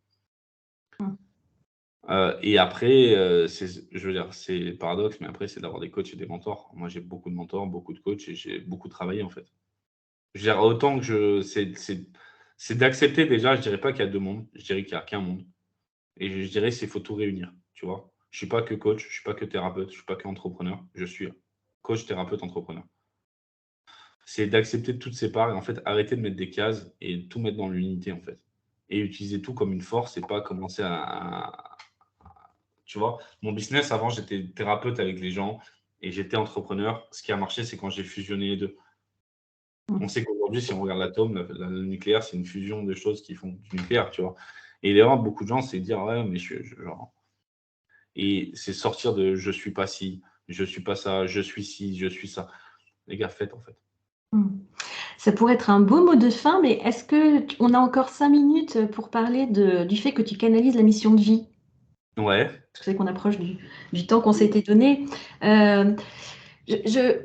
Et après, je veux dire, c'est le paradoxe, mais après, c'est d'avoir des coachs et des mentors. Moi, j'ai beaucoup de mentors, beaucoup de coachs et j'ai beaucoup travaillé, en fait. Je veux dire, autant que c'est d'accepter déjà, je dirais pas qu'il y a 2 mondes, je dirais qu'il y a qu'un monde et je dirais qu'il faut tout réunir, tu vois? Je suis pas que coach, je suis pas que thérapeute, je suis pas qu'entrepreneur, je suis coach, thérapeute, entrepreneur. C'est d'accepter toutes ces parts et en fait, arrêter de mettre des cases et tout mettre dans l'unité, en fait, et utiliser tout comme une force et pas commencer à tu vois? Mon business avant, j'étais thérapeute avec les gens et j'étais entrepreneur. Ce qui a marché, c'est quand j'ai fusionné les 2. On sait qu'aujourd'hui, si on regarde l'atome, le nucléaire, c'est une fusion de choses qui font du nucléaire, tu vois? Et l'erreur de beaucoup de gens, c'est de dire: «Ouais, mais genre» et c'est sortir de: «Je suis pas ci, je suis pas ça, je suis ci, je suis ça». Les gars, faites, en fait. Mmh. Ça pourrait être un beau mot de fin, mais est-ce qu'on a encore 5 minutes pour parler du fait que tu canalises la mission de vie? Ouais. Je sais qu'on approche du temps qu'on s'était donné. Euh,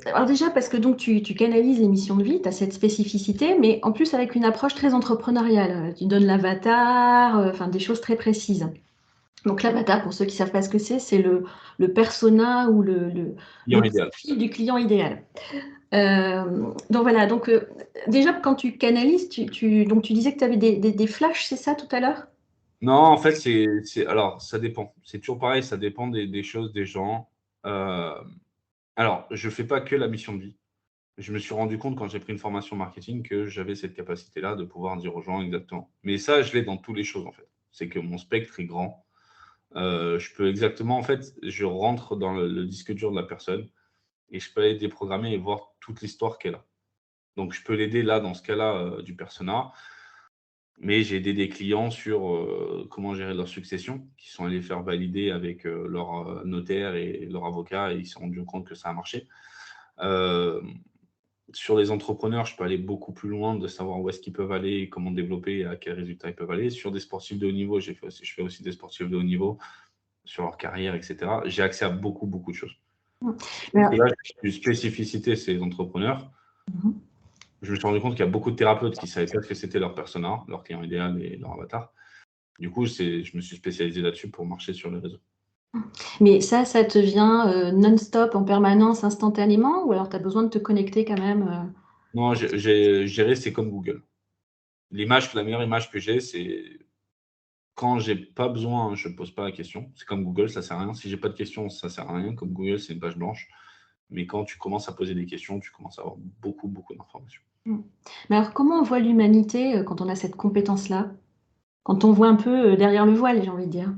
alors déjà, parce que donc tu canalises les missions de vie, tu as cette spécificité, mais en plus avec une approche très entrepreneuriale. Tu donnes l'avatar, enfin des choses très précises. Donc l'avatar, pour ceux qui ne savent pas ce que c'est le persona ou le Client idéal. profil du client idéal. Donc voilà, donc déjà quand tu canalises, donc tu disais que tu avais des flashs, c'est ça tout à l'heure? Non, en fait, alors, ça dépend. C'est toujours pareil, ça dépend des choses, des gens. Alors, je fais pas que la mission de vie. Je me suis rendu compte quand j'ai pris une formation marketing que j'avais cette capacité-là de pouvoir dire aux gens exactement. Mais ça, je l'ai dans toutes les choses, en fait. C'est que mon spectre est grand. Je peux exactement, en fait, je rentre dans le disque dur de la personne et je peux aller déprogrammer et voir toute l'histoire qu'elle a. Donc, je peux l'aider là, dans ce cas-là, du persona. Mais j'ai aidé des clients sur comment gérer leur succession, qui sont allés faire valider avec leur notaire et leur avocat et ils se sont rendus compte que ça a marché. Euh, Sur les entrepreneurs, je peux aller beaucoup plus loin de savoir où est-ce qu'ils peuvent aller, comment développer et à quels résultats ils peuvent aller. Sur des sportifs de haut niveau, je fais aussi des sportifs de haut niveau sur leur carrière, etc. J'ai accès à beaucoup, beaucoup de choses. Alors, Et là, une spécificité, c'est les entrepreneurs. Je me suis rendu compte qu'il y a beaucoup de thérapeutes qui ne savaient pas ce que c'était leur persona, leur client idéal et leur avatar. Du coup, je me suis spécialisé là-dessus pour marcher sur les réseaux. mais ça te vient non-stop, en permanence, instantanément, ou alors tu as besoin de te connecter quand même Non, j'ai géré, c'est comme Google. La meilleure image que j'ai, c'est quand j'ai pas besoin, je ne pose pas la question. C'est comme Google, ça sert à rien. Si j'ai pas de questions, ça sert à rien. Comme Google, c'est une page blanche. Mais quand tu commences à poser des questions, tu commences à avoir beaucoup, beaucoup d'informations. Mais alors, comment on voit l'humanité quand on a cette compétence-là? Quand on voit un peu derrière le voile, j'ai envie de dire.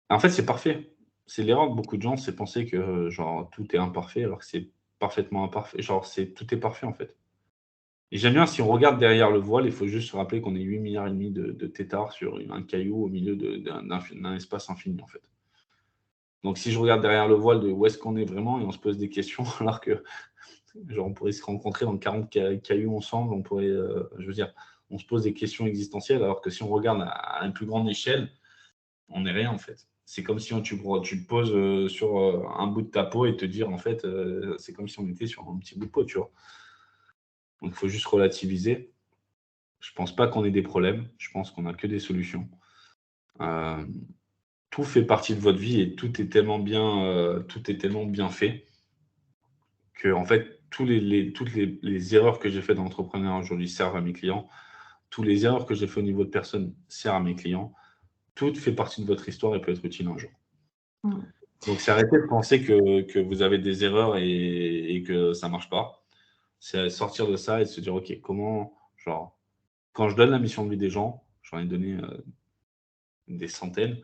En fait, c'est parfait. C'est l'erreur de beaucoup de gens, c'est penser que genre tout est imparfait alors que c'est parfaitement imparfait. Genre, tout est parfait en fait. Et j'aime bien, si on regarde derrière le voile, il faut juste se rappeler qu'on est 8 milliards et demi de têtards sur un caillou au milieu d'un espace infini en fait. Donc si je regarde derrière le voile de où est-ce qu'on est vraiment et on se pose des questions alors que genre on pourrait se rencontrer dans 40 cailloux ensemble, on pourrait, je veux dire, on se pose des questions existentielles alors que si on regarde à une plus grande échelle, on n'est rien en fait. C'est comme si tu te poses sur un bout de ta peau et te dire, en fait, c'est comme si on était sur un petit bout de peau, tu vois. Donc, il faut juste relativiser. Je pense pas qu'on ait des problèmes. Je pense qu'on a que des solutions. Euh, Tout fait partie de votre vie et tout est tellement bien fait que, en fait, toutes les erreurs que j'ai faites d'entrepreneur aujourd'hui servent à mes clients. Toutes les erreurs que j'ai faites au niveau de personne servent à mes clients. Tout fait partie de votre histoire et peut être utile un jour. Mm. Donc, c'est arrêter de penser que vous avez des erreurs et que ça marche pas. C'est sortir de ça et se dire, OK, comment, genre, quand je donne la mission de vie des gens, j'en ai donné des centaines,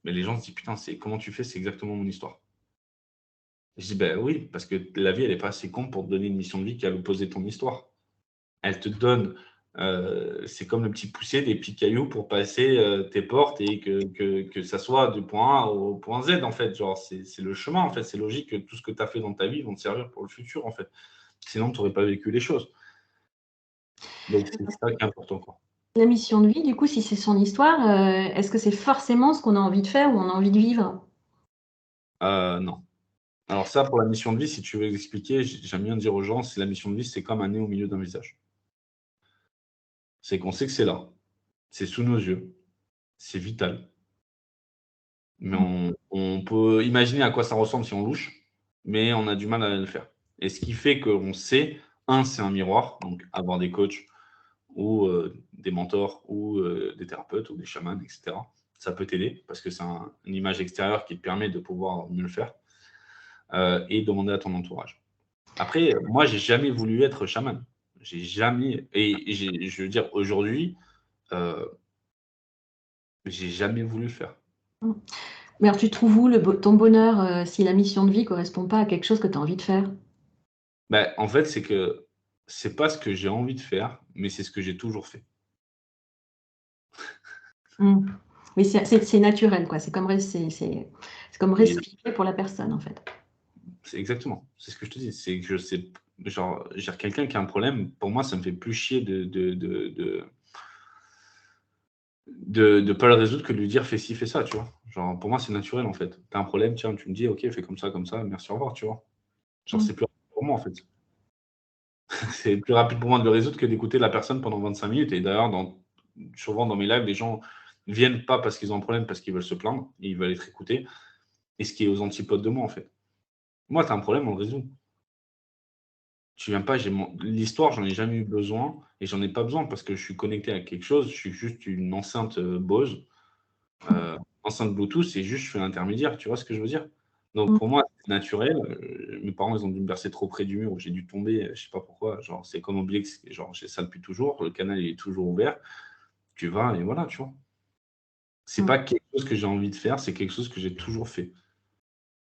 mais les gens se disent, putain, comment tu fais? C'est exactement mon histoire. Je dis, ben oui, parce que la vie, elle n'est pas assez con pour te donner une mission de vie qui est à l'opposé de ton histoire. Elle te donne, c'est comme le petit poussé, des petits cailloux pour passer tes portes et que ça soit du point A au point Z, en fait. Genre, c'est le chemin, en fait. C'est logique que tout ce que tu as fait dans ta vie vont te servir pour le futur, en fait. Sinon, tu n'aurais pas vécu les choses. Donc, c'est ça qui est important, quoi. La mission de vie, du coup, si c'est son histoire, est-ce que c'est forcément ce qu'on a envie de faire ou on a envie de vivre? Non. Alors ça, pour la mission de vie, si tu veux expliquer, j'aime bien dire aux gens, c'est la mission de vie, c'est comme un nez au milieu d'un visage. C'est qu'on sait que c'est là, c'est sous nos yeux, c'est vital, mais Mm. on peut imaginer à quoi ça ressemble si on louche, mais on a du mal à le faire. Et ce qui fait qu'on sait, c'est un miroir, donc avoir des coachs ou des mentors ou des thérapeutes ou des chamans, etc. Ça peut t'aider parce que c'est une image extérieure qui te permet de pouvoir mieux le faire et demander à ton entourage. Après, moi, j'ai jamais voulu être chaman. J'ai jamais, je veux dire, aujourd'hui, euh, j'ai jamais voulu le faire. Mm. Mais alors, tu trouves où ton bonheur si la mission de vie correspond pas à quelque chose que tu as envie de faire? Ben, en fait, c'est que c'est pas ce que j'ai envie de faire, mais c'est ce que j'ai toujours fait. Mm. Oui, c'est naturel, quoi. C'est comme Et respirer pour la personne, en fait. c'est exactement, c'est ce que je te dis. C'est que je sais, genre, j'ai quelqu'un qui a un problème, pour moi, ça me fait plus chier de pas le résoudre que de lui dire fais ci, fais ça, tu vois. Genre, pour moi, c'est naturel, en fait. T'as un problème, tiens, tu me dis, ok, fais comme ça, merci, au revoir, tu vois. Genre, Mm. c'est plus rapide pour moi, en fait. C'est plus rapide pour moi de le résoudre que d'écouter la personne pendant 25 minutes. Et d'ailleurs, souvent dans mes lives, les gens viennent pas parce qu'ils ont un problème, parce qu'ils veulent se plaindre, ils veulent être écoutés. Et ce qui est aux antipodes de moi, en fait. Moi, tu as un problème, on le résout. Tu viens pas, l'histoire, j'en ai jamais eu besoin et j'en ai pas besoin parce que je suis connecté à quelque chose. Je suis juste une enceinte Bose, enceinte Bluetooth, et juste je fais l'intermédiaire. Tu vois ce que je veux dire? Donc Mm. pour moi, c'est naturel. Mes parents, ils ont dû me bercer trop près du mur. J'ai dû tomber, je sais pas pourquoi. Genre, c'est comme oublier que genre, j'ai ça depuis toujours. Le canal il est toujours ouvert. Tu vas et voilà, tu vois. C'est Mm. pas quelque chose que j'ai envie de faire, c'est quelque chose que j'ai toujours fait.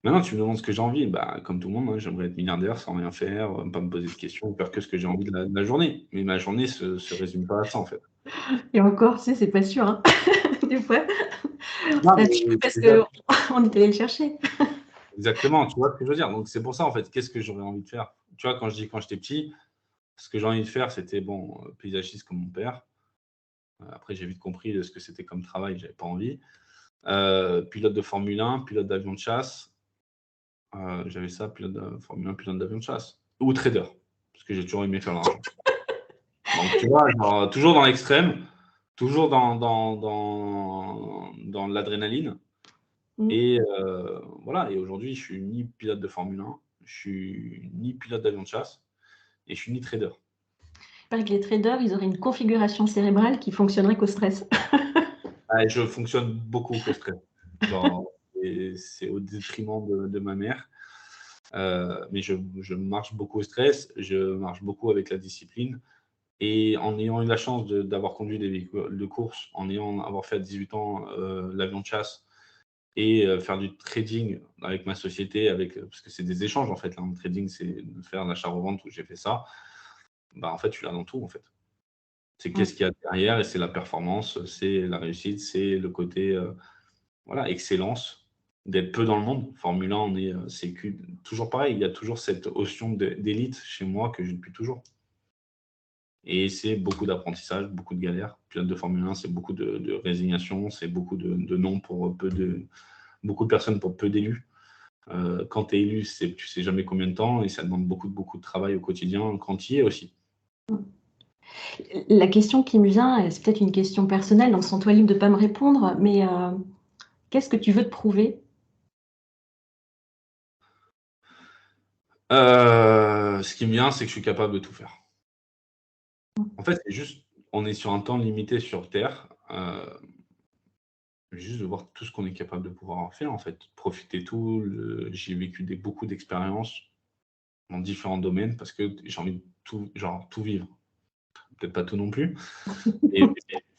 Maintenant, tu me demandes ce que j'ai envie, bah, comme tout le monde, hein, j'aimerais être milliardaire sans rien faire, pas me poser de questions, faire que ce que j'ai envie de la journée. Mais ma journée se résume pas à ça, en fait. Et encore, tu sais, c'est pas sûr, hein. Des fois, Non, on a mais vécu parce c'est ça, qu'on est allé le chercher. exactement, tu vois ce que je veux dire. Donc c'est pour ça, en fait, qu'est-ce que j'aurais envie de faire? Tu vois, quand je dis quand j'étais petit, ce que j'ai envie de faire, c'était bon, paysagiste comme mon père. Après, j'ai vite compris ce que c'était comme travail, j'avais pas envie. Pilote de Formule 1, pilote d'avion de chasse. J'avais ça, pilote de Formule 1, pilote d'avion de chasse. Ou trader, parce que j'ai toujours aimé faire l'argent. Donc, tu vois, genre, toujours dans l'extrême, toujours dans l'adrénaline. Mm. Et voilà, et aujourd'hui, je suis ni pilote de Formule 1, je suis ni pilote d'avion de chasse, et je suis ni trader. Il paraît que les traders, ils auraient une configuration cérébrale qui fonctionnerait qu'au stress. Je fonctionne beaucoup qu'au stress. Genre, et c'est au détriment de ma mère. Mais je marche beaucoup au stress, je marche beaucoup avec la discipline. Et en ayant eu la chance d'avoir conduit des véhicules de course, avoir fait à 18 ans l'avion de chasse et faire du trading avec ma société, parce que c'est des échanges en fait. Là, le trading, c'est de faire l'achat-revente où j'ai fait ça. Bah, en fait, tu l'as dans tout en fait. C'est Mm. qu'est-ce qu'il y a derrière et c'est la performance, c'est la réussite, c'est le côté voilà, excellence, d'être peu dans le monde. Formule 1, toujours pareil, il y a toujours cette notion d'élite chez moi que j'ai depuis toujours. Et c'est beaucoup d'apprentissage, beaucoup de galères. Pilote de Formule 1, c'est beaucoup de résignation, c'est beaucoup de non pour peu beaucoup de personnes pour peu d'élus. Quand tu es élu, tu sais jamais combien de temps et ça demande beaucoup de travail au quotidien quand tu y es aussi. La question qui me vient, et c'est peut-être une question personnelle, donc sens-toi libre de ne pas me répondre, mais qu'est-ce que tu veux te prouver? Ce qui me vient, c'est que je suis capable de tout faire. En fait, c'est juste, on est sur un temps limité sur Terre, juste de voir tout ce qu'on est capable de pouvoir faire, en fait. Profiter tout, j'ai vécu beaucoup d'expériences dans différents domaines parce que j'ai envie de tout, genre, tout vivre. Peut-être pas tout non plus, et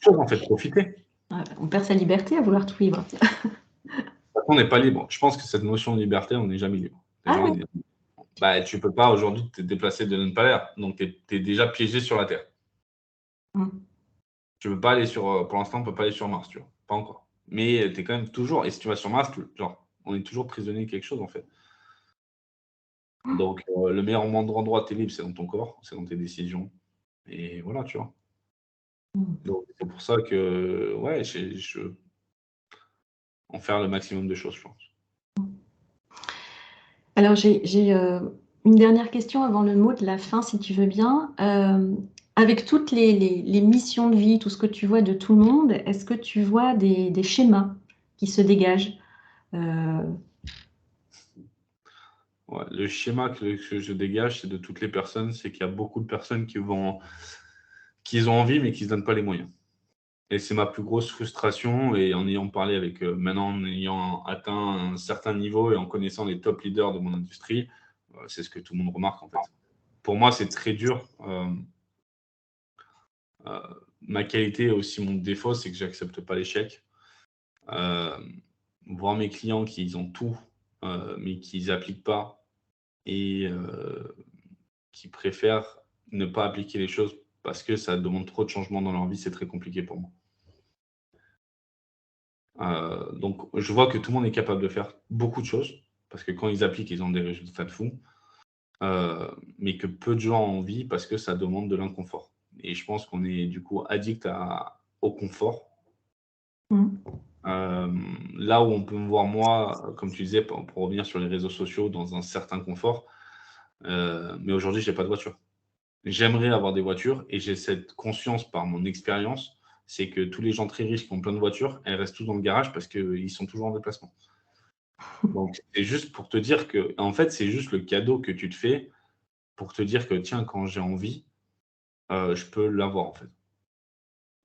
en fait, profiter. On perd sa liberté à vouloir tout vivre. On n'est pas libre. Je pense que cette notion de liberté, on n'est jamais libre. Les Ah gens, oui. bah, tu peux pas aujourd'hui te déplacer de l'un pas l'air, donc tu es déjà piégé sur la Terre. Tu peux pas aller sur, pour l'instant, on peut pas aller sur Mars, tu vois, pas encore. Mais tu es quand même toujours, et si tu vas sur Mars, genre, on est toujours prisonnier de quelque chose, en fait. Donc, le meilleur endroit où tu es libre, c'est dans ton corps, c'est dans tes décisions. Et voilà, tu vois. Donc, c'est pour ça que, ouais, je en faire le maximum de choses, je pense. Alors j'ai une dernière question avant le mot de la fin, si tu veux bien. Avec toutes les missions de vie, tout ce que tu vois de tout le monde, est-ce que tu vois des schémas qui se dégagent? Ouais, le schéma que je dégage, c'est de toutes les personnes, c'est qu'il y a beaucoup de personnes qui ont envie, mais qui ne se donnent pas les moyens. Et c'est ma plus grosse frustration. Et en ayant parlé avec, maintenant, en ayant atteint un certain niveau et en connaissant les top leaders de mon industrie, c'est ce que tout le monde remarque, en fait. Pour moi, c'est très dur. Ma qualité et aussi mon défaut, c'est que j'accepte pas l'échec. Euh, Voir mes clients qui ont tout, mais qui n'appliquent pas et qui préfèrent ne pas appliquer les choses parce que ça demande trop de changements dans leur vie, c'est très compliqué pour moi. Donc, je vois que tout le monde est capable de faire beaucoup de choses parce que quand ils appliquent, ils ont des résultats de fou, mais que peu de gens ont envie parce que ça demande de l'inconfort. Et je pense qu'on est du coup addict au confort. Là où on peut me voir, moi, comme tu disais, pour revenir sur les réseaux sociaux, dans un certain confort, mais aujourd'hui, je n'ai pas de voiture. J'aimerais avoir des voitures et j'ai cette conscience par mon expérience, c'est que tous les gens très riches qui ont plein de voitures, elles restent tous dans le garage parce qu'ils sont toujours en déplacement. Donc, c'est juste pour te dire que, en fait, c'est juste le cadeau que tu te fais pour te dire que, tiens, quand j'ai envie, je peux l'avoir, en fait.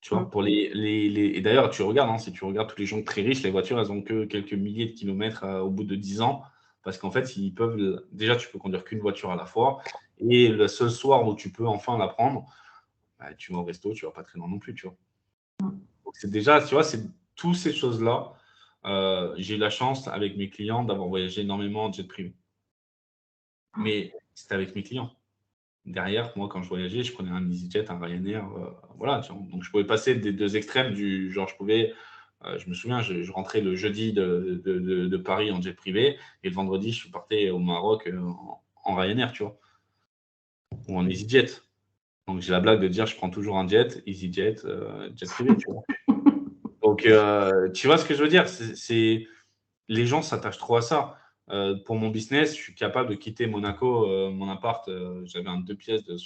Tu vois, pour et d'ailleurs, tu regardes, hein, si tu regardes tous les gens très riches, les voitures, elles ont que quelques milliers de kilomètres au bout de 10 ans. Parce qu'en fait, ils peuvent. Déjà, tu peux conduire qu'une voiture à la fois. Et le seul soir où tu peux enfin la prendre, bah, tu vas au resto, tu vas pas très loin non plus, tu vois. Donc, c'est déjà, tu vois, c'est toutes ces choses-là. J'ai eu la chance avec mes clients d'avoir voyagé énormément en jet privé. Mais c'était avec mes clients. Derrière, moi, quand je voyageais, je prenais un EasyJet, un Ryanair, voilà. Tu vois. Donc, je pouvais passer des deux extrêmes du genre, je me souviens, je rentrais le jeudi de Paris en jet privé et le vendredi, je partais au Maroc en Ryanair, tu vois, ou en EasyJet. Donc, j'ai la blague de dire, je prends toujours un jet, EasyJet, jet privé, tu vois. Donc, tu vois ce que je veux dire? Les gens s'attachent trop à ça. Pour mon business, je suis capable de quitter Monaco, mon appart. J'avais un 2 pièces de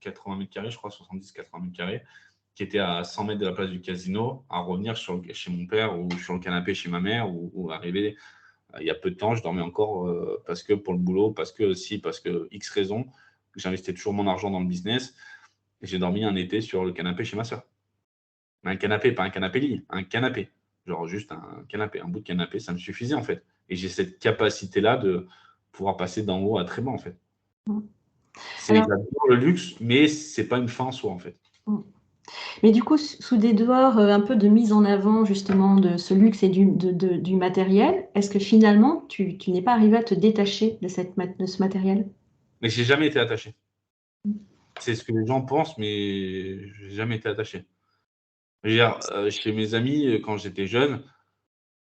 80 mètres carrés, je crois, 70-80 mètres carrés, qui était à 100 mètres de la place du casino, à revenir chez mon père ou sur le canapé chez ma mère ou arriver. Il y a peu de temps, je dormais encore parce que pour le boulot, parce que X raisons, j'investais toujours mon argent dans le business. Et j'ai dormi un été sur le canapé chez ma soeur. Un canapé, pas un canapé lit, un canapé. Genre juste un canapé, un bout de canapé, ça me suffisait en fait. Et j'ai cette capacité-là de pouvoir passer d'en haut à très bas en fait. Alors, J'adore le luxe, mais c'est pas une fin en soi en fait. mais du coup, sous des dehors un peu de mise en avant justement de ce luxe et du matériel, est-ce que finalement tu n'es pas arrivé à te détacher de ce matériel? Mais j'ai jamais été attaché. C'est ce que les gens pensent, mais j'ai jamais été attaché. Je veux dire, chez mes amis, quand j'étais jeune,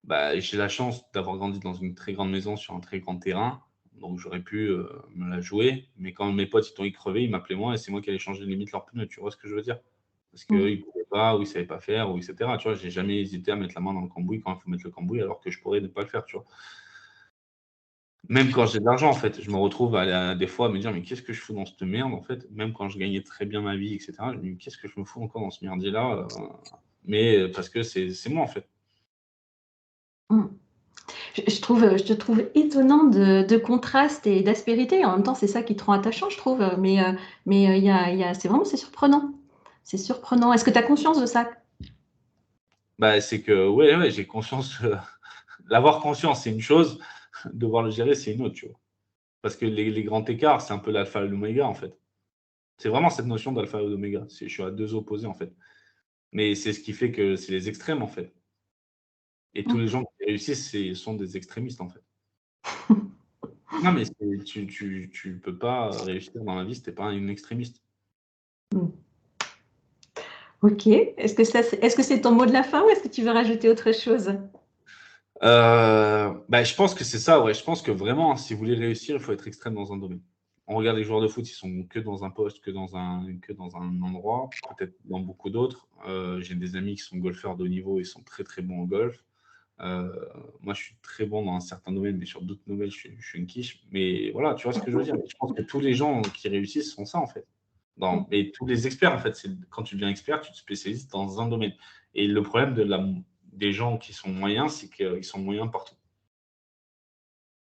bah, j'ai la chance d'avoir grandi dans une très grande maison sur un très grand terrain, donc j'aurais pu me la jouer. Mais quand mes potes ils ont y crevé, ils m'appelaient moi et c'est moi qui allais changer limite leurs pneus. Tu vois ce que je veux dire? Parce qu'ils ne pouvaient pas, ou ils savaient pas faire, ou etc. Tu vois, j'ai jamais hésité à mettre la main dans le cambouis quand il faut mettre le cambouis, alors que je pourrais ne pas le faire, tu vois. Même quand j'ai de l'argent, en fait, je me retrouve des fois à me dire, mais qu'est-ce que je fous dans cette merde, en fait. Même quand je gagnais très bien ma vie, etc. Je me dis, qu'est-ce que je me fous encore dans ce merdier-là, mais parce que c'est moi, en fait. Mmh. Je te trouve étonnant de contraste et d'aspérité. En même temps, c'est ça qui te rend attachant, je trouve. C'est vraiment, c'est surprenant. C'est surprenant. Est-ce que tu as conscience de ça? Bah, c'est que, ouais, ouais, j'ai conscience. L'avoir conscience, c'est une chose. Devoir le gérer, c'est une autre, tu vois. Parce que les grands écarts, c'est un peu l'alpha et l'oméga, en fait. C'est vraiment cette notion d'alpha et d'oméga. Je suis à deux opposés, en fait. Mais c'est ce qui fait que c'est les extrêmes, en fait. Et tous Mmh. les gens qui réussissent, sont des extrémistes, en fait. Non, mais tu peux pas réussir dans la vie si tu es pas un extrémiste. Mmh. OK. Est-ce que c'est ton mot de la fin ou est-ce que tu veux rajouter autre chose? Bah, je pense que c'est ça, ouais. Je pense que vraiment, si vous voulez réussir, il faut être extrême dans un domaine. On regarde les joueurs de foot, ils sont que dans un poste, que dans un endroit, peut-être dans beaucoup d'autres. J'ai des amis qui sont golfeurs de haut niveau, ils sont très, très bons au golf. Heu, Moi, je suis très bon dans un certain domaine, mais sur d'autres domaines, je suis une quiche. Mais voilà, tu vois ce que je veux dire? Je pense que tous les gens qui réussissent sont ça, en fait. Mmh. Et tous les experts, en fait, c'est quand tu deviens expert, tu te spécialises dans un domaine. Et le problème des gens qui sont moyens, c'est qu'ils sont moyens partout.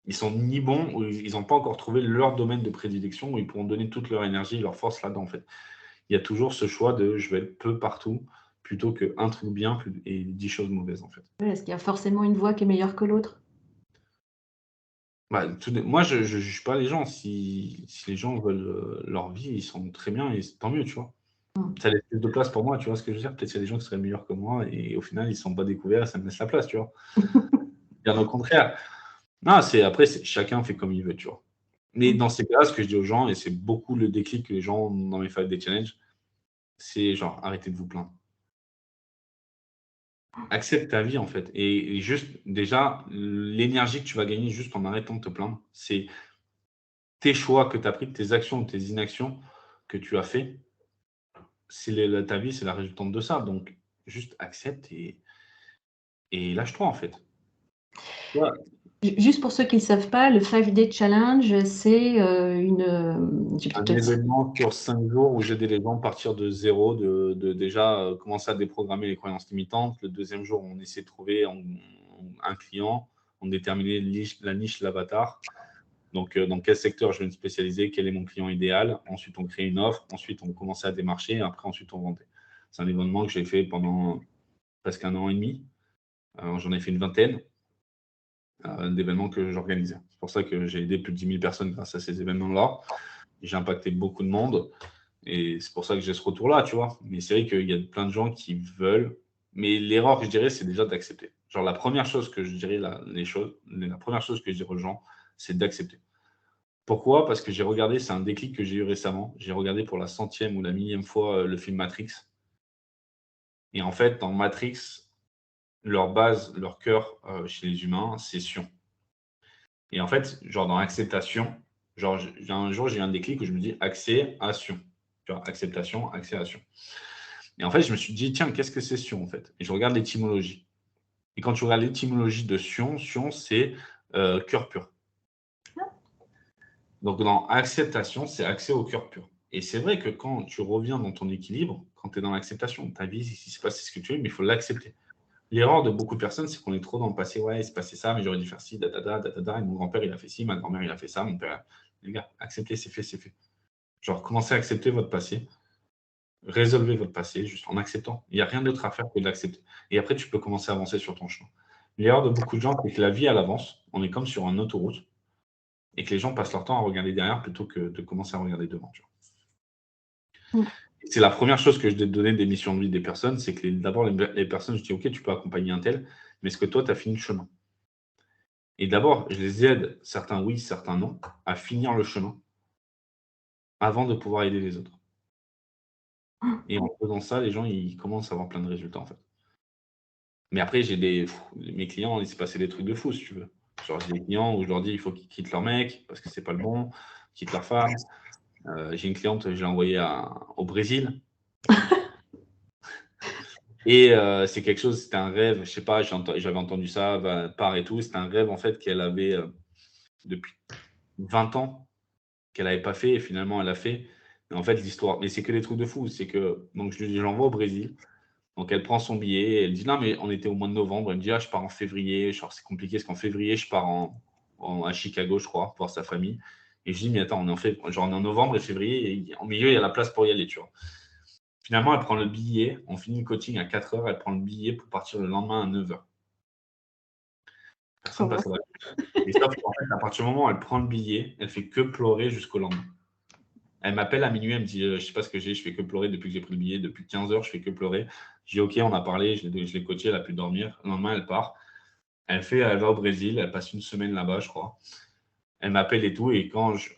Ils sont ni bons ou ils n'ont pas encore trouvé leur domaine de prédilection où ils pourront donner toute leur énergie et leur force là-dedans, en fait. Il y a toujours ce choix de je vais être peu partout plutôt qu'un truc bien et 10 choses mauvaises, en fait. Ouais, est-ce qu'il y a forcément une voix qui est meilleure que l'autre? Bah, moi, je juge pas les gens. Si les gens veulent leur vie, ils sont très bien et tant mieux, tu vois. Mmh. Ça laisse plus de place pour moi, tu vois ce que je veux dire? Peut-être qu'il y a des gens qui seraient meilleurs que moi et au final, ils ne sont pas découverts et ça me laisse la place, tu vois? Bien au contraire. Non, après, chacun fait comme il veut, tu vois? Mais Mmh. dans ces cas-là, ce que je dis aux gens, et c'est beaucoup le déclic que les gens ont dans mes phases des challenges, c'est genre: «Arrêtez de vous plaindre». Accepte ta vie, en fait, et juste déjà, l'énergie que tu vas gagner juste en arrêtant de te plaindre, c'est tes choix que tu as pris, tes actions ou tes inactions que tu as fait, ta vie, c'est la résultante de ça. Donc juste accepte et lâche-toi, en fait. Tu vois? Juste pour ceux qui ne le savent pas, le 5 Day Challenge, c'est, je vais Un peut-être événement sur 5 jours où j'aidais les gens à partir de zéro, de déjà, commencer à déprogrammer les croyances limitantes. Le deuxième jour, on essayait de trouver un client, on déterminait la niche, l'avatar. Donc, dans quel secteur je vais me spécialiser, quel est mon client idéal. Ensuite, on crée une offre. Ensuite, on commençait à démarcher. Et après, ensuite, on vendait. C'est un événement que j'ai fait pendant presque un an et demi. J'en ai fait une vingtaine d'événements que j'organisais. C'est pour ça que j'ai aidé plus de 10 000 personnes grâce à ces événements-là. J'ai impacté beaucoup de monde. Et c'est pour ça que j'ai ce retour-là, tu vois. Mais c'est vrai qu'il y a plein de gens qui veulent. Mais l'erreur que je dirais, c'est déjà d'accepter. Genre, la première chose que je dirais, la première chose que je dirais aux gens, c'est d'accepter. Pourquoi? Parce que j'ai regardé, c'est un déclic que j'ai eu récemment. J'ai regardé pour la centième ou la millième fois le film Matrix. Et en fait, dans Matrix, leur base, leur cœur chez les humains, c'est Sion. Et en fait, genre dans acceptation, genre un jour, j'ai eu un déclic où je me dis accès à Sion. Tu vois, acceptation, accès à Sion. Et en fait, je me suis dit, tiens, qu'est-ce que c'est Sion en fait? Et je regarde l'étymologie. Et quand tu regardes l'étymologie de Sion, Sion, c'est cœur pur. Donc, dans acceptation, c'est accès au cœur pur. Et c'est vrai que quand tu reviens dans ton équilibre, quand tu es dans l'acceptation, ta vie, il s'est passé ce que tu veux, mais il faut l'accepter. L'erreur de beaucoup de personnes, c'est qu'on est trop dans le passé. Ouais, il s'est passé ça, mais j'aurais dû faire ci, da, da, da, da, da, da, et mon grand-père, il a fait ci, ma grand-mère, il a fait ça, mon père. Les gars, acceptez, c'est fait, c'est fait. Genre, commencez à accepter votre passé, résolvez votre passé juste en acceptant. Il n'y a rien d'autre à faire que d'accepter. Et après, tu peux commencer à avancer sur ton chemin. L'erreur de beaucoup de gens, c'est que la vie, elle avance. On est comme sur une autoroute et que les gens passent leur temps à regarder derrière plutôt que de commencer à regarder devant. Tu vois. Mmh. C'est la première chose que je vais te donner des missions de vie des personnes, c'est que d'abord, les personnes, je dis, OK, tu peux accompagner un tel, mais est-ce que toi, tu as fini le chemin? Et d'abord, je les aide, certains oui, certains non, à finir le chemin avant de pouvoir aider les autres. Et en faisant ça, les gens, ils commencent à avoir plein de résultats, en fait. Mais après, mes clients, il s'est passé des trucs de fou, si tu veux. Genre, j'ai des clients où je leur dis, il faut qu'ils quittent leur mec parce que c'est pas le bon, quittent leur femme. J'ai une cliente, je l'ai envoyée au Brésil. Et c'est quelque chose, c'était un rêve, je sais pas, j'avais entendu ça par et tout. C'était un rêve en fait qu'elle avait depuis 20 ans qu'elle n'avait pas fait et finalement elle a fait. Et en fait, l'histoire, mais c'est que des trucs de fou. C'est que donc je l'envoie au Brésil. Donc elle prend son billet, elle dit non mais on était au mois de novembre. Elle me dit je pars en février. Genre c'est compliqué parce qu'en février je pars à Chicago, je crois, pour voir sa famille. Et je dis mais attends, on est en novembre et février et en milieu il y a la place pour y aller, tu vois. Finalement, elle prend le billet, on finit le coaching à 4 heures, elle prend le billet pour partir le lendemain à 9 heures. Personne Trop bien. passe à la Et sauf qu'en fait, à partir du moment où elle prend le billet, elle fait que pleurer jusqu'au lendemain. Elle m'appelle à minuit, elle me dit je sais pas ce que j'ai, je fais que pleurer depuis que j'ai pris le billet, depuis 15 heures, je fais que pleurer. Je dis ok, on a parlé, je l'ai coachée, elle a pu dormir. Le lendemain, elle part. Elle va au Brésil, elle passe une semaine là-bas, je crois. Elle m'appelle et tout, et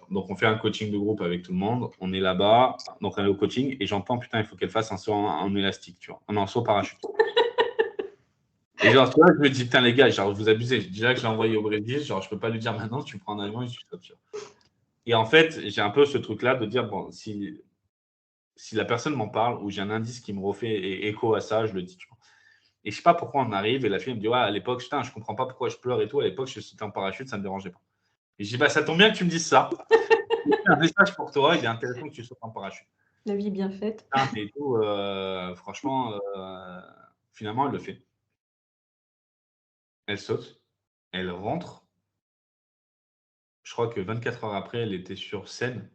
donc on fait un coaching de groupe avec tout le monde, on est là-bas, donc elle est au coaching, et j'entends putain, il faut qu'elle fasse un saut en élastique, tu vois, un saut parachute. Et genre, tu vois, je me dis, putain, les gars, genre, vous abusez. Déjà que je l'ai envoyé au Brésil, genre, je peux pas lui dire maintenant, tu prends un avion et tu sautes, tu vois. Et en fait, j'ai un peu ce truc-là de dire, bon, si la personne m'en parle ou j'ai un indice qui me refait écho à ça, je le dis, tu vois. Et je sais pas pourquoi on arrive et la fille me dit, ouais, à l'époque, putain, je comprends pas pourquoi je pleure et tout. À l'époque, je sautais en parachute, ça me dérangeait pas. Et je dis, bah, ça tombe bien que tu me dises ça. C'est un message pour toi, il est intéressant que tu sautes en parachute. La vie bien faite. Et tout, franchement, finalement, elle le fait. Elle saute, elle rentre. Je crois que 24 heures après, elle était sur scène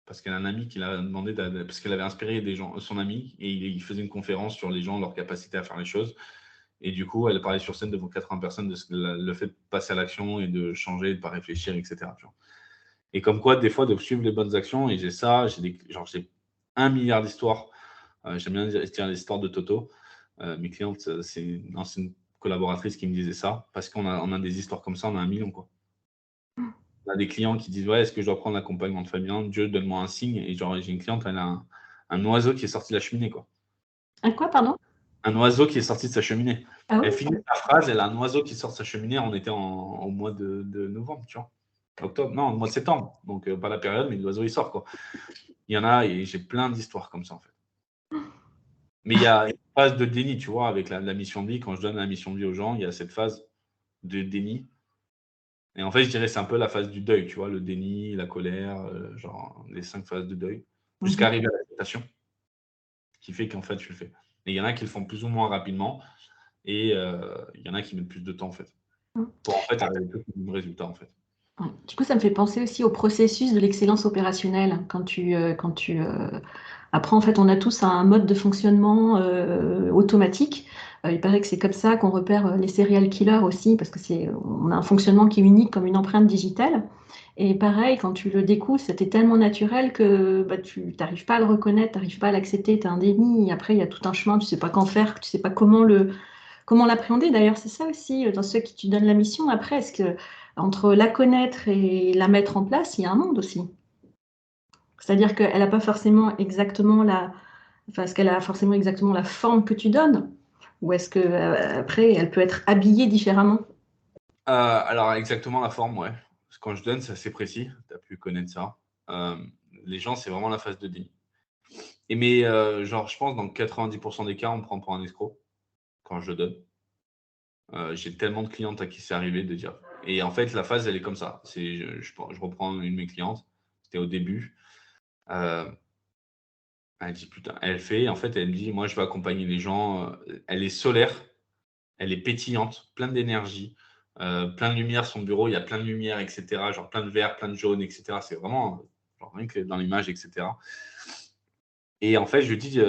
parce qu'elle a un ami qui l'a demandé, parce qu'elle avait inspiré des gens, son ami, et il faisait une conférence sur les gens, leur capacité à faire les choses. Et du coup, elle parlait sur scène devant 80 personnes de le fait de passer à l'action et de changer, de ne pas réfléchir, etc. Tu vois. Et comme quoi, des fois, de suivre les bonnes actions, et j'ai ça, j'ai 1 milliard d'histoires. J'aime bien dire l'histoire de Toto. Mes clientes, c'est une ancienne collaboratrice qui me disait ça, parce qu'on a des histoires comme ça, on a 1 million, quoi. On a des clients qui disent ouais, est-ce que je dois prendre l'accompagnement de famille? Dieu, donne-moi un signe. Et genre, j'ai une cliente, elle a un oiseau qui est sorti de la cheminée, quoi. Un quoi, pardon? Un oiseau qui est sorti de sa cheminée. Ah Elle oui? finit sa phrase, elle a un oiseau qui sort de sa cheminée. On était au mois de novembre, tu vois. Octobre, non, au mois de septembre. Donc, pas la période, mais l'oiseau, il sort, quoi. Il y en a, et j'ai plein d'histoires comme ça, en fait. Mais il y a une phase de déni, tu vois, avec la mission de vie. Quand je donne la mission de vie aux gens, il y a cette phase de déni. Et en fait, je dirais c'est un peu la phase du deuil, tu vois, le déni, la colère, genre les 5 phases de deuil, jusqu'à arriver à l'acceptation, qui fait qu'en fait, tu le fais. Et il y en a qui le font plus ou moins rapidement, et il y en a qui mettent plus de temps, en fait, pour en fait arriver au même résultat, en fait. Ouais. Du coup, ça me fait penser aussi au processus de l'excellence opérationnelle. Après, en fait, on a tous un mode de fonctionnement automatique. Il paraît que c'est comme ça qu'on repère les serial killers aussi, parce que on a un fonctionnement qui est unique comme une empreinte digitale. Et pareil, quand tu le découvres, c'était tellement naturel que bah, tu n'arrives pas à le reconnaître, tu n'arrives pas à l'accepter, tu as un déni. Et après, il y a tout un chemin, tu ne sais pas qu'en faire, tu ne sais pas comment l'appréhender. D'ailleurs, c'est ça aussi, dans ceux qui tu donnes la mission. Après, est-ce que entre la connaître et la mettre en place, il y a un monde aussi. C'est-à-dire qu'elle n'a pas forcément exactement est-ce qu'elle a forcément exactement la forme que tu donnes? Ou est-ce que après, elle peut être habillée différemment? Alors, exactement la forme, ouais. Parce que quand je donne, c'est assez précis, tu as pu connaître ça. Euh, les gens, c'est vraiment la phase de déni. Mais genre, je pense dans 90% des cas, on me prend pour un escroc quand je le donne. J'ai tellement de clientes à qui c'est arrivé de dire. Et en fait, la phase, elle est comme ça. Je reprends une de mes clientes. C'était au début. Euh, Elle dit putain, en fait, elle me dit, moi, je vais accompagner les gens. Elle est solaire, elle est pétillante, pleine d'énergie, plein de lumière. Son bureau, il y a plein de lumière, etc. Genre plein de vert, plein de jaune, etc. C'est vraiment genre, rien que dans l'image, etc. Et en fait, je lui dis,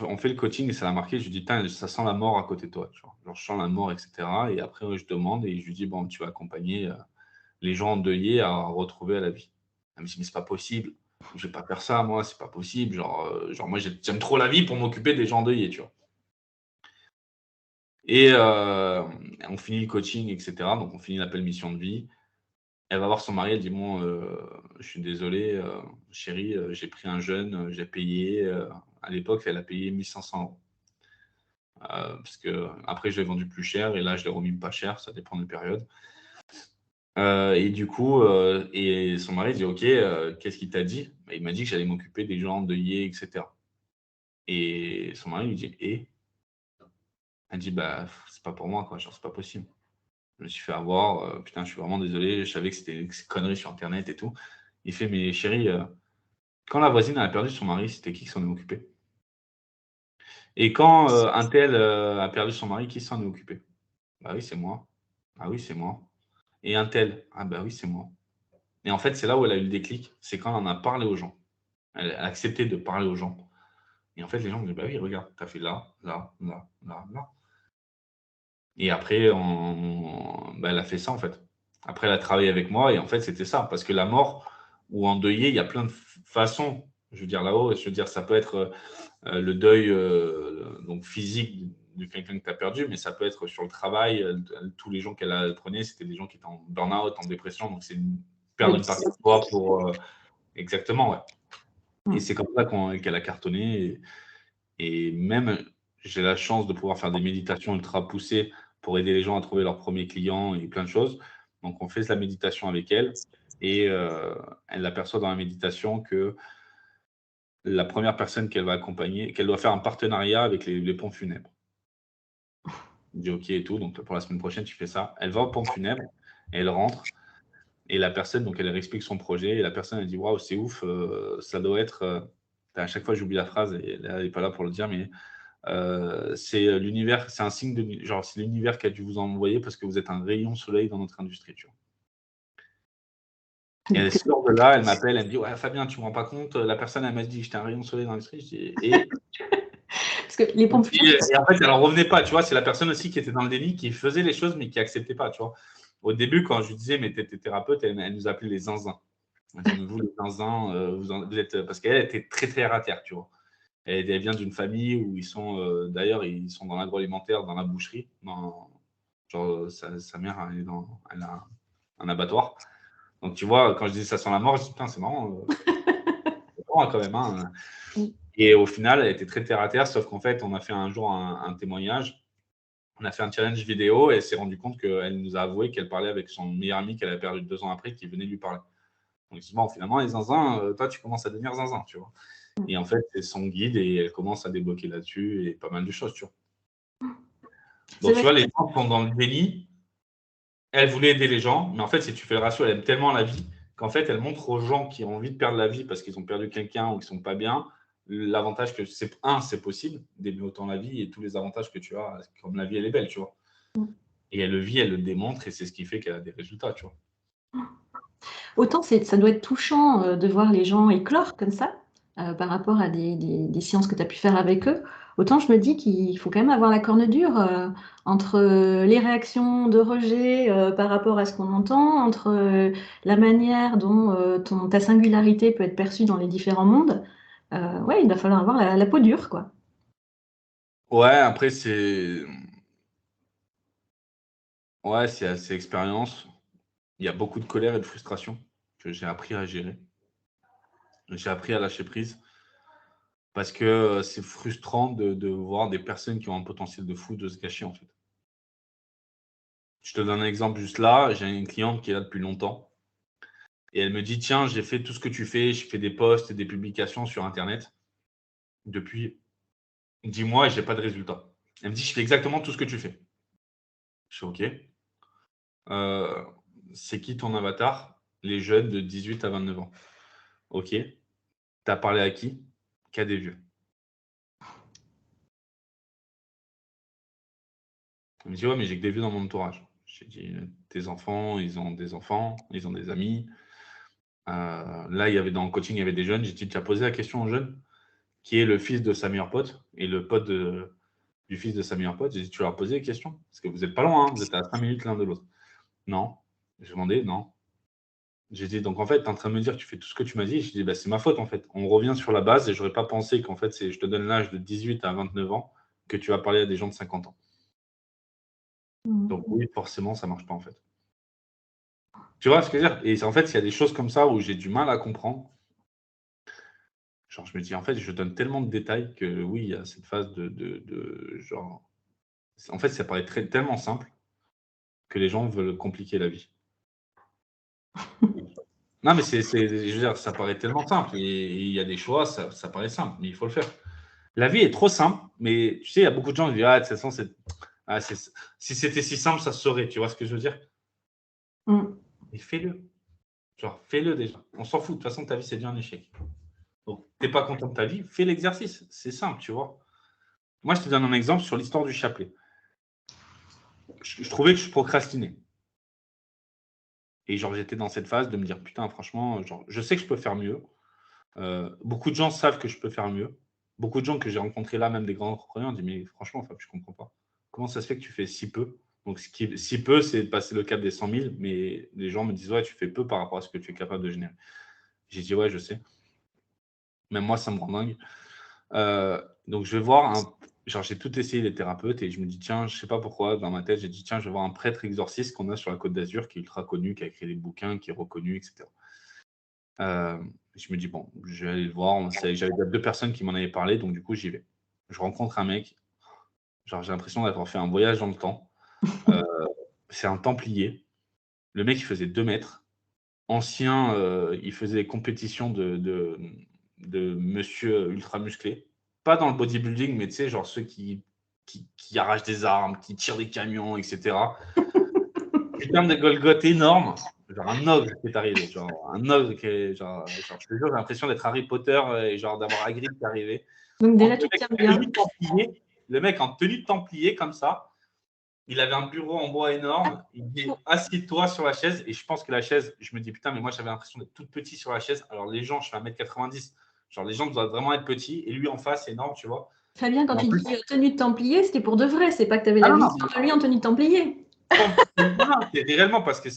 on fait le coaching et ça l'a marqué. Je lui dis, putain, ça sent la mort à côté de toi. Tu vois. Genre, je sens la mort, etc. Et après, je demande et je lui dis, bon, tu vas accompagner les gens endeuillés à retrouver à la vie. Elle me dit, mais c'est pas possible. Je vais pas faire ça, moi, c'est pas possible. Genre moi, j'aime trop la vie pour m'occuper des gens endeuillés, tu vois. Et on finit le coaching, etc. Donc, on finit l'appel mission de vie. Elle va voir son mari, elle dit, bon, je suis désolé, chérie, j'ai pris un jeune, j'ai payé. À l'époque, elle a payé 1500 euros. Parce que après, je l'ai vendu plus cher et là, je l'ai remis pas cher, ça dépend des périodes. Et du coup, et son mari dit ok, qu'est-ce qu'il t'a dit? Bah, il m'a dit que j'allais m'occuper des gens endeuillés, etc. Et son mari lui dit et? Elle dit, bah, c'est pas pour moi, quoi. Genre, c'est pas possible. Je me suis fait avoir. Putain, je suis vraiment désolé. Je savais que c'était des conneries sur Internet et tout. Il fait, mais chérie, quand la voisine a perdu son mari, c'était qui s'en est occupé? Et quand un tel a perdu son mari, qui s'en est occupé? Bah oui, c'est moi. Ah oui, c'est moi. Et un tel? Ah bah oui, c'est moi. Et en fait, c'est là où elle a eu le déclic. C'est quand on en a parlé aux gens. Elle a accepté de parler aux gens. Et en fait, les gens me disent, bah oui, regarde, tu as fait là, là, là, là, là. Et après, bah, elle a fait ça, en fait. Après, elle a travaillé avec moi et en fait, c'était ça. Parce que la mort ou endeuiller, il y a plein de façons. Je veux dire, là-haut, je veux dire, ça peut être le deuil donc physique de quelqu'un que tu as perdu, mais ça peut être sur le travail. Tous les gens qu'elle prenait, c'était des gens qui étaient en burn-out, en dépression. Donc, c'est perdre une partie de toi pour. Exactement, ouais. Et c'est comme ça qu'elle a cartonné. Et même, j'ai la chance de pouvoir faire des méditations ultra poussées pour aider les gens à trouver leurs premiers clients et plein de choses. Donc, on fait la méditation avec elle et elle aperçoit dans la méditation que la première personne qu'elle va accompagner, qu'elle doit faire un partenariat avec les pompes funèbres. Je dis OK et tout. Donc, pour la semaine prochaine, tu fais ça. Elle va aux pompes funèbres et elle rentre. Et la personne, donc, elle leur explique son projet. Et la personne, elle dit waouh, c'est ouf, ça doit être. À chaque fois, j'oublie la phrase et elle n'est pas là pour le dire, mais c'est l'univers, c'est un signe de genre c'est l'univers qui a dû vous envoyer parce que vous êtes un rayon soleil dans notre industrie, tu vois. Et elle sort de là, elle m'appelle, elle me dit ouais Fabien, tu me rends pas compte, la personne elle m'a dit que j'étais un rayon soleil dans l'industrie. Parce que les pompes funèbres. Et en fait, elle en revenait pas, tu vois. C'est la personne aussi qui était dans le déni, qui faisait les choses mais qui acceptait pas, tu vois. Au début, quand je lui disais mais t'es thérapeute, elle nous appelait les zinzins. Elle dit mais vous les zinzins, vous êtes parce qu'elle était très terre à terre, tu vois. Elle vient d'une famille où ils sont, d'ailleurs, ils sont dans l'agroalimentaire, dans la boucherie. Genre, sa mère, elle a un abattoir. Donc, tu vois, quand je dis ça sent la mort, je dis putain, c'est marrant, c'est marrant quand même. Hein. Et au final, elle était très terre à terre, sauf qu'en fait, on a fait un jour un témoignage. On a fait un challenge vidéo et elle s'est rendue compte qu'elle nous a avoué qu'elle parlait avec son meilleur ami qu'elle a perdu 2 ans après, qui venait lui parler. Donc, bon, finalement, les zinzins, toi, tu commences à devenir zinzin, tu vois. Et en fait, c'est son guide et elle commence à débloquer là-dessus et pas mal de choses, tu vois. Donc, tu vois, les gens sont dans le déni. Elle voulait aider les gens, mais en fait, si tu fais le ratio, elle aime tellement la vie qu'en fait, elle montre aux gens qui ont envie de perdre la vie parce qu'ils ont perdu quelqu'un ou qu'ils sont pas bien, l'avantage que c'est possible d'aimer autant la vie et tous les avantages que tu as, comme la vie, elle est belle, tu vois. Et elle le vit, elle le démontre et c'est ce qui fait qu'elle a des résultats, tu vois. Autant ça doit être touchant de voir les gens éclore comme ça, par rapport à des séances que tu as pu faire avec eux. Autant je me dis qu'il faut quand même avoir la corne dure entre les réactions de rejet par rapport à ce qu'on entend, entre la manière dont ta singularité peut être perçue dans les différents mondes. Ouais, il va falloir avoir la peau dure, quoi. Ouais, après, c'est assez expérience. Il y a beaucoup de colère et de frustration que j'ai appris à gérer. J'ai appris à lâcher prise. Parce que c'est frustrant de voir des personnes qui ont un potentiel de fou de se gâcher, en fait. Je te donne un exemple juste là. J'ai une cliente qui est là depuis longtemps et elle me dit tiens, j'ai fait tout ce que tu fais, je fais des posts et des publications sur Internet depuis 10 mois et j'ai pas de résultat. Elle me dit je fais exactement tout ce que tu fais. Je suis OK. Euh, c'est qui ton avatar? Les jeunes de 18 à 29 ans. OK. T'as parlé à qui? Qu'à des vieux. Elle me dit ouais, mais j'ai que des vieux dans mon entourage. J'ai dit tes enfants, ils ont des amis. Là, dans le coaching, il y avait des jeunes. J'ai dit, tu as posé la question au jeune qui est le fils de sa meilleure pote et le pote du fils de sa meilleure pote. J'ai dit, tu leur as posé des questions parce que vous n'êtes pas loin, hein, vous êtes à 5 minutes l'un de l'autre. Non. J'ai demandé, non. J'ai dit, donc en fait, tu es en train de me dire que tu fais tout ce que tu m'as dit. J'ai dit, bah, c'est ma faute en fait. On revient sur la base et je n'aurais pas pensé qu'en fait, je te donne l'âge de 18 à 29 ans que tu vas parler à des gens de 50 ans. Donc oui, forcément, ça ne marche pas en fait. Tu vois ce que je veux dire? Et en fait, il y a des choses comme ça où j'ai du mal à comprendre. Genre, je me dis, en fait, je donne tellement de détails que oui, il y a cette phase de genre. En fait, ça paraît tellement simple que les gens veulent compliquer la vie. Non, mais je veux dire, ça paraît tellement simple. Et il y a des choix, ça paraît simple, mais il faut le faire. La vie est trop simple, mais tu sais, il y a beaucoup de gens qui disent ah, de toute façon, si c'était si simple, ça se saurait. Tu vois ce que je veux dire? Et fais-le. Genre, fais-le déjà. On s'en fout. De toute façon, ta vie, c'est déjà un échec. Donc, tu n'es pas content de ta vie, fais l'exercice. C'est simple, tu vois. Moi, je te donne un exemple sur l'histoire du chapelet. Je trouvais que je procrastinais. Et genre, j'étais dans cette phase de me dire, putain, franchement, genre, je sais que je peux faire mieux. Beaucoup de gens savent que je peux faire mieux. Beaucoup de gens que j'ai rencontrés là, même des grands entrepreneurs, disent, mais franchement, Fab, je ne comprends pas. Comment ça se fait que tu fais si peu? Donc, si peu, c'est de passer le cap des 100 000, mais les gens me disent, ouais, tu fais peu par rapport à ce que tu es capable de générer. J'ai dit, ouais, je sais. Même moi, ça me rend dingue. Donc, je vais voir genre, j'ai tout essayé les thérapeutes et je me dis, tiens, je sais pas pourquoi, dans ma tête, j'ai dit, tiens, je vais voir un prêtre exorciste qu'on a sur la Côte d'Azur qui est ultra connu, qui a écrit des bouquins, qui est reconnu, etc. Je me dis, bon, je vais aller le voir. J'avais déjà 2 personnes qui m'en avaient parlé, donc du coup, j'y vais. Je rencontre un mec, genre, j'ai l'impression d'avoir fait un voyage dans le temps. C'est un templier. Le mec, il faisait 2 mètres. Ancien, il faisait des compétitions de monsieur ultra musclé. Pas dans le bodybuilding, mais tu sais, genre ceux qui arrachent des armes, qui tirent des camions, etc. Putain de Golgoth énorme. Genre un ogre qui est arrivé. Genre un ogre qui est. Je te jure, j'ai l'impression d'être Harry Potter et genre d'avoir Hagrid qui est arrivé. Donc déjà, Le tu mec tiens en bien. tenue de templier, le mec en tenue de templier comme ça. Il avait un bureau en bois énorme. Il dit assieds-toi sur la chaise. Et je pense que la chaise, je me dis putain, mais moi j'avais l'impression d'être tout petit sur la chaise. Alors les gens, je fais 1m90. Genre les gens doivent vraiment être petits. Et lui en face, c'est énorme, tu vois. Fabien, quand Et en tu plus, dis tenue de templier, c'était pour de vrai, c'est pas que tu avais ah la non, vision non, de lui en tenue de templier. non, c'est réellement parce que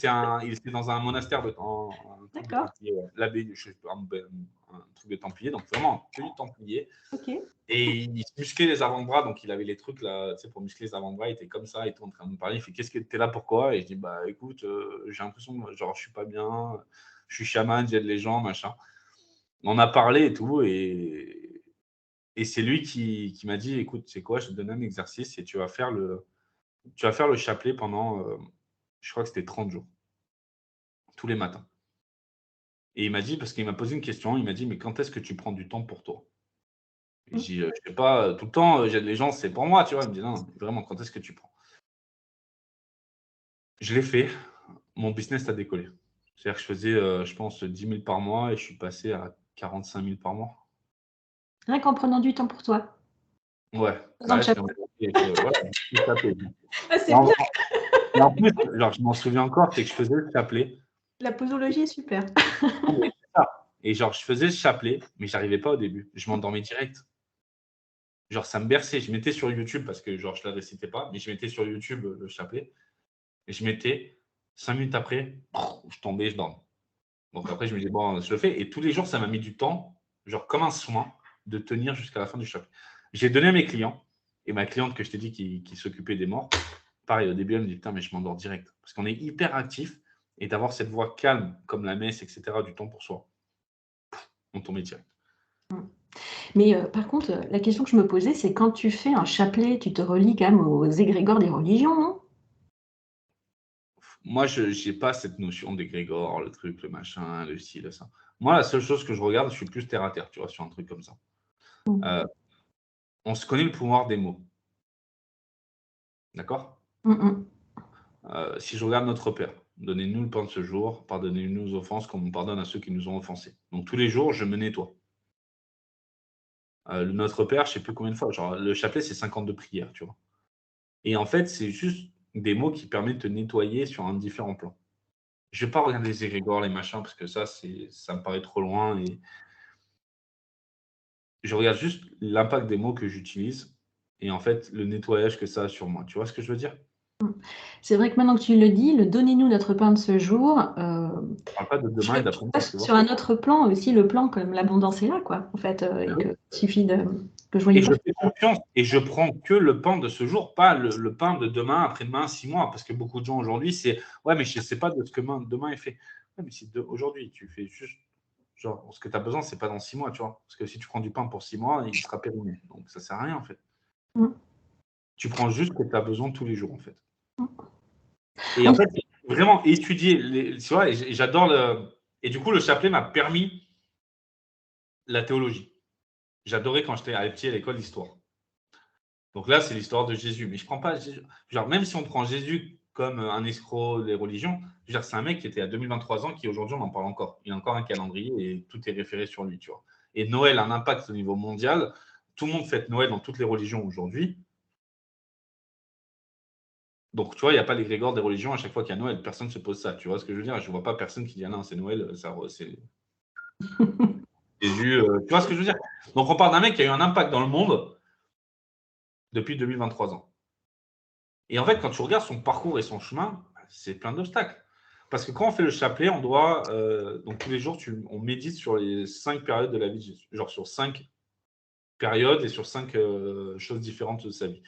il était dans un monastère un truc de D'accord, Templier, ouais. L'abbé, un truc de Templier, donc vraiment tenue de Templier. ok. Et il se musclait les avant-bras, donc il avait les trucs là, tu sais, pour muscler les avant-bras, il était comme ça, et tout en train de me parler. Il fait qu'est-ce que t'es là pourquoi? Et je dis bah écoute, j'ai l'impression genre je suis pas bien, je suis chaman, j'aide les gens, machin. On a parlé et tout, et c'est lui qui m'a dit écoute, c'est quoi, je te donne un exercice et tu vas faire le chapelet pendant, je crois que c'était 30 jours, tous les matins. Et il m'a dit, parce qu'il m'a posé une question, il m'a dit, mais quand est-ce que tu prends du temps pour toi? Et j'ai dit, je sais pas, tout le temps, j'aide les gens, c'est pour moi, tu vois. Il me dit, non, vraiment, quand est-ce que tu prends? Je l'ai fait, mon business a décollé. C'est-à-dire que je faisais, je pense, 10 000 par mois et je suis passé à 45 000 par mois. Rien qu'en prenant du temps pour toi. Ouais, Faisant bah le ouais, je chapeau. voilà, je me tapais. Ah, Et c'est en, bien, et en plus, genre, je m'en souviens encore, c'est que je faisais le chapelet. la posologie est super. Non, mais c'est ça. Et genre, je faisais le chapelet, mais j'arrivais pas au début. Je m'endormais direct. Genre, ça me berçait. Je mettais sur YouTube parce que, genre, je ne la récitais pas, mais je mettais sur YouTube le chapelet et je mettais 5 minutes après, je tombais, je dormais. Donc après, je me dis, bon, je le fais. Et tous les jours, ça m'a mis du temps, genre comme un soin, de tenir jusqu'à la fin du chapelet. J'ai donné à mes clients et ma cliente que je t'ai dit qui s'occupait des morts, pareil, au début, elle me dit, putain, mais je m'endors direct. Parce qu'on est hyper actif et d'avoir cette voix calme, comme la messe, etc., du temps pour soi, on tombait direct. Mais par contre, la question que je me posais, c'est quand tu fais un chapelet, tu te relis quand même aux égrégores des religions, non? Moi, je n'ai pas cette notion d'égrégore, le truc, le machin, le ci, le ça. Moi, la seule chose que je regarde, je suis plus terre à terre, tu vois, sur un truc comme ça. Euh, on se connaît le pouvoir des mots, d'accord? Mm. Si je regarde notre Père, donnez-nous le pain de ce jour, pardonnez-nous nos offenses comme on pardonne à ceux qui nous ont offensés. Donc tous les jours, je me nettoie. Notre Père, je ne sais plus combien de fois, genre le chapelet, c'est 52 prières, tu vois. Et en fait, c'est juste des mots qui permettent de te nettoyer sur un différent plan. Je ne vais pas regarder les égrégores, les machins, parce que ça me paraît trop loin. Et je regarde juste l'impact des mots que j'utilise et en fait, le nettoyage que ça a sur moi. Tu vois ce que je veux dire? C'est vrai que maintenant que tu le dis, le donnez-nous notre pain de ce jour, Je parle pas de je demain et le d'après-demain, passe tu vois? sur un autre plan aussi, le plan comme l'abondance est là, quoi, en fait, Ah et oui. que suffit que je Et voyais je pas. fais confiance et je prends que le pain de ce jour, pas le pain de demain, après-demain, 6 mois. Parce que beaucoup de gens aujourd'hui, c'est ouais, mais je ne sais pas de ce que demain est fait. Ouais, mais c'est aujourd'hui, tu fais juste genre ce que tu as besoin, c'est pas dans 6 mois, tu vois. Parce que si tu prends du pain pour 6 mois, il sera périmé. Donc ça sert à rien en fait. Mm. Tu prends juste ce que tu as besoin tous les jours en fait. Mm. Et En en tout fait, vraiment étudier, tu vois, et j'adore le. Et du coup, le chapelet m'a permis la théologie. J'adorais quand j'étais petit à l'école l'histoire. Donc là, c'est l'histoire de Jésus. Mais je prends pas Jésus. Genre, même si on prend Jésus comme un escroc des religions, je veux dire, c'est un mec qui était à 2023 ans, qui aujourd'hui, on en parle encore. Il y a encore un calendrier et tout est référé sur lui, tu vois. Et Noël a un impact au niveau mondial. Tout le monde fête Noël dans toutes les religions aujourd'hui. Donc, tu vois, il n'y a pas l'égrégore des religions à chaque fois qu'il y a Noël. Personne ne se pose ça. Tu vois ce que je veux dire? Je ne vois pas personne qui dit, ah non, c'est Noël, c'est Jésus. Tu vois ce que je veux dire? Donc, on parle d'un mec qui a eu un impact dans le monde depuis 2023 ans. Et en fait, quand tu regardes son parcours et son chemin, c'est plein d'obstacles. Parce que quand on fait le chapelet, on doit, donc tous les jours, on médite sur les 5 périodes de la vie de Jésus. Genre sur 5 périodes et sur 5 choses différentes de sa vie.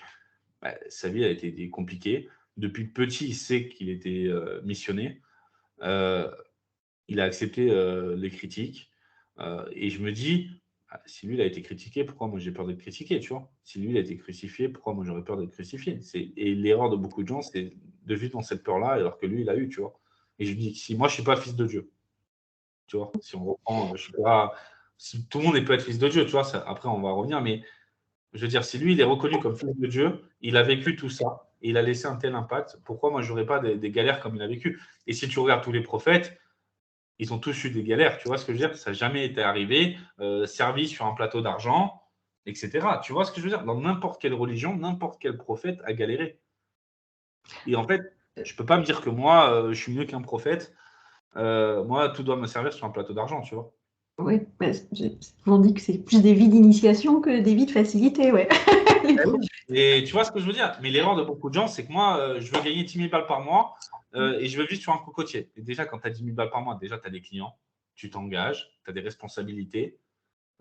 Sa vie a été compliquée. Depuis petit, il sait qu'il était missionné. Il a accepté les critiques. Et je me dis, si lui, il a été critiqué, pourquoi moi j'ai peur d'être critiqué, tu vois? Si lui, il a été crucifié, pourquoi moi j'aurais peur d'être crucifié? Et l'erreur de beaucoup de gens, c'est de vivre dans cette peur-là, alors que lui, il a eu, tu vois? Et je me dis, si moi, je ne suis pas fils de Dieu, tu vois? Si on reprend, je suis pas. Si tout le monde peut être fils de Dieu, tu vois? Après, on va revenir, mais je veux dire, si lui, il est reconnu comme fils de Dieu, il a vécu tout ça, et il a laissé un tel impact, pourquoi moi, je n'aurais pas des galères comme il a vécu? Et si tu regardes tous les prophètes, ils ont tous eu des galères, tu vois ce que je veux dire? Ça n'a jamais été arrivé, servi sur un plateau d'argent, etc. Tu vois ce que je veux dire? Dans n'importe quelle religion, n'importe quel prophète a galéré. Et en fait, je ne peux pas me dire que moi, je suis mieux qu'un prophète. Moi, tout doit me servir sur un plateau d'argent, tu vois. Oui, on dit que c'est plus des vies d'initiation que des vies de facilité, ouais. Et tu vois ce que je veux dire? Mais l'erreur de beaucoup de gens, c'est que moi, je veux gagner 10 000 balles par mois et je veux vivre sur un cocotier. Et déjà, quand tu as 10 000 balles par mois, déjà, tu as des clients, tu t'engages, tu as des responsabilités.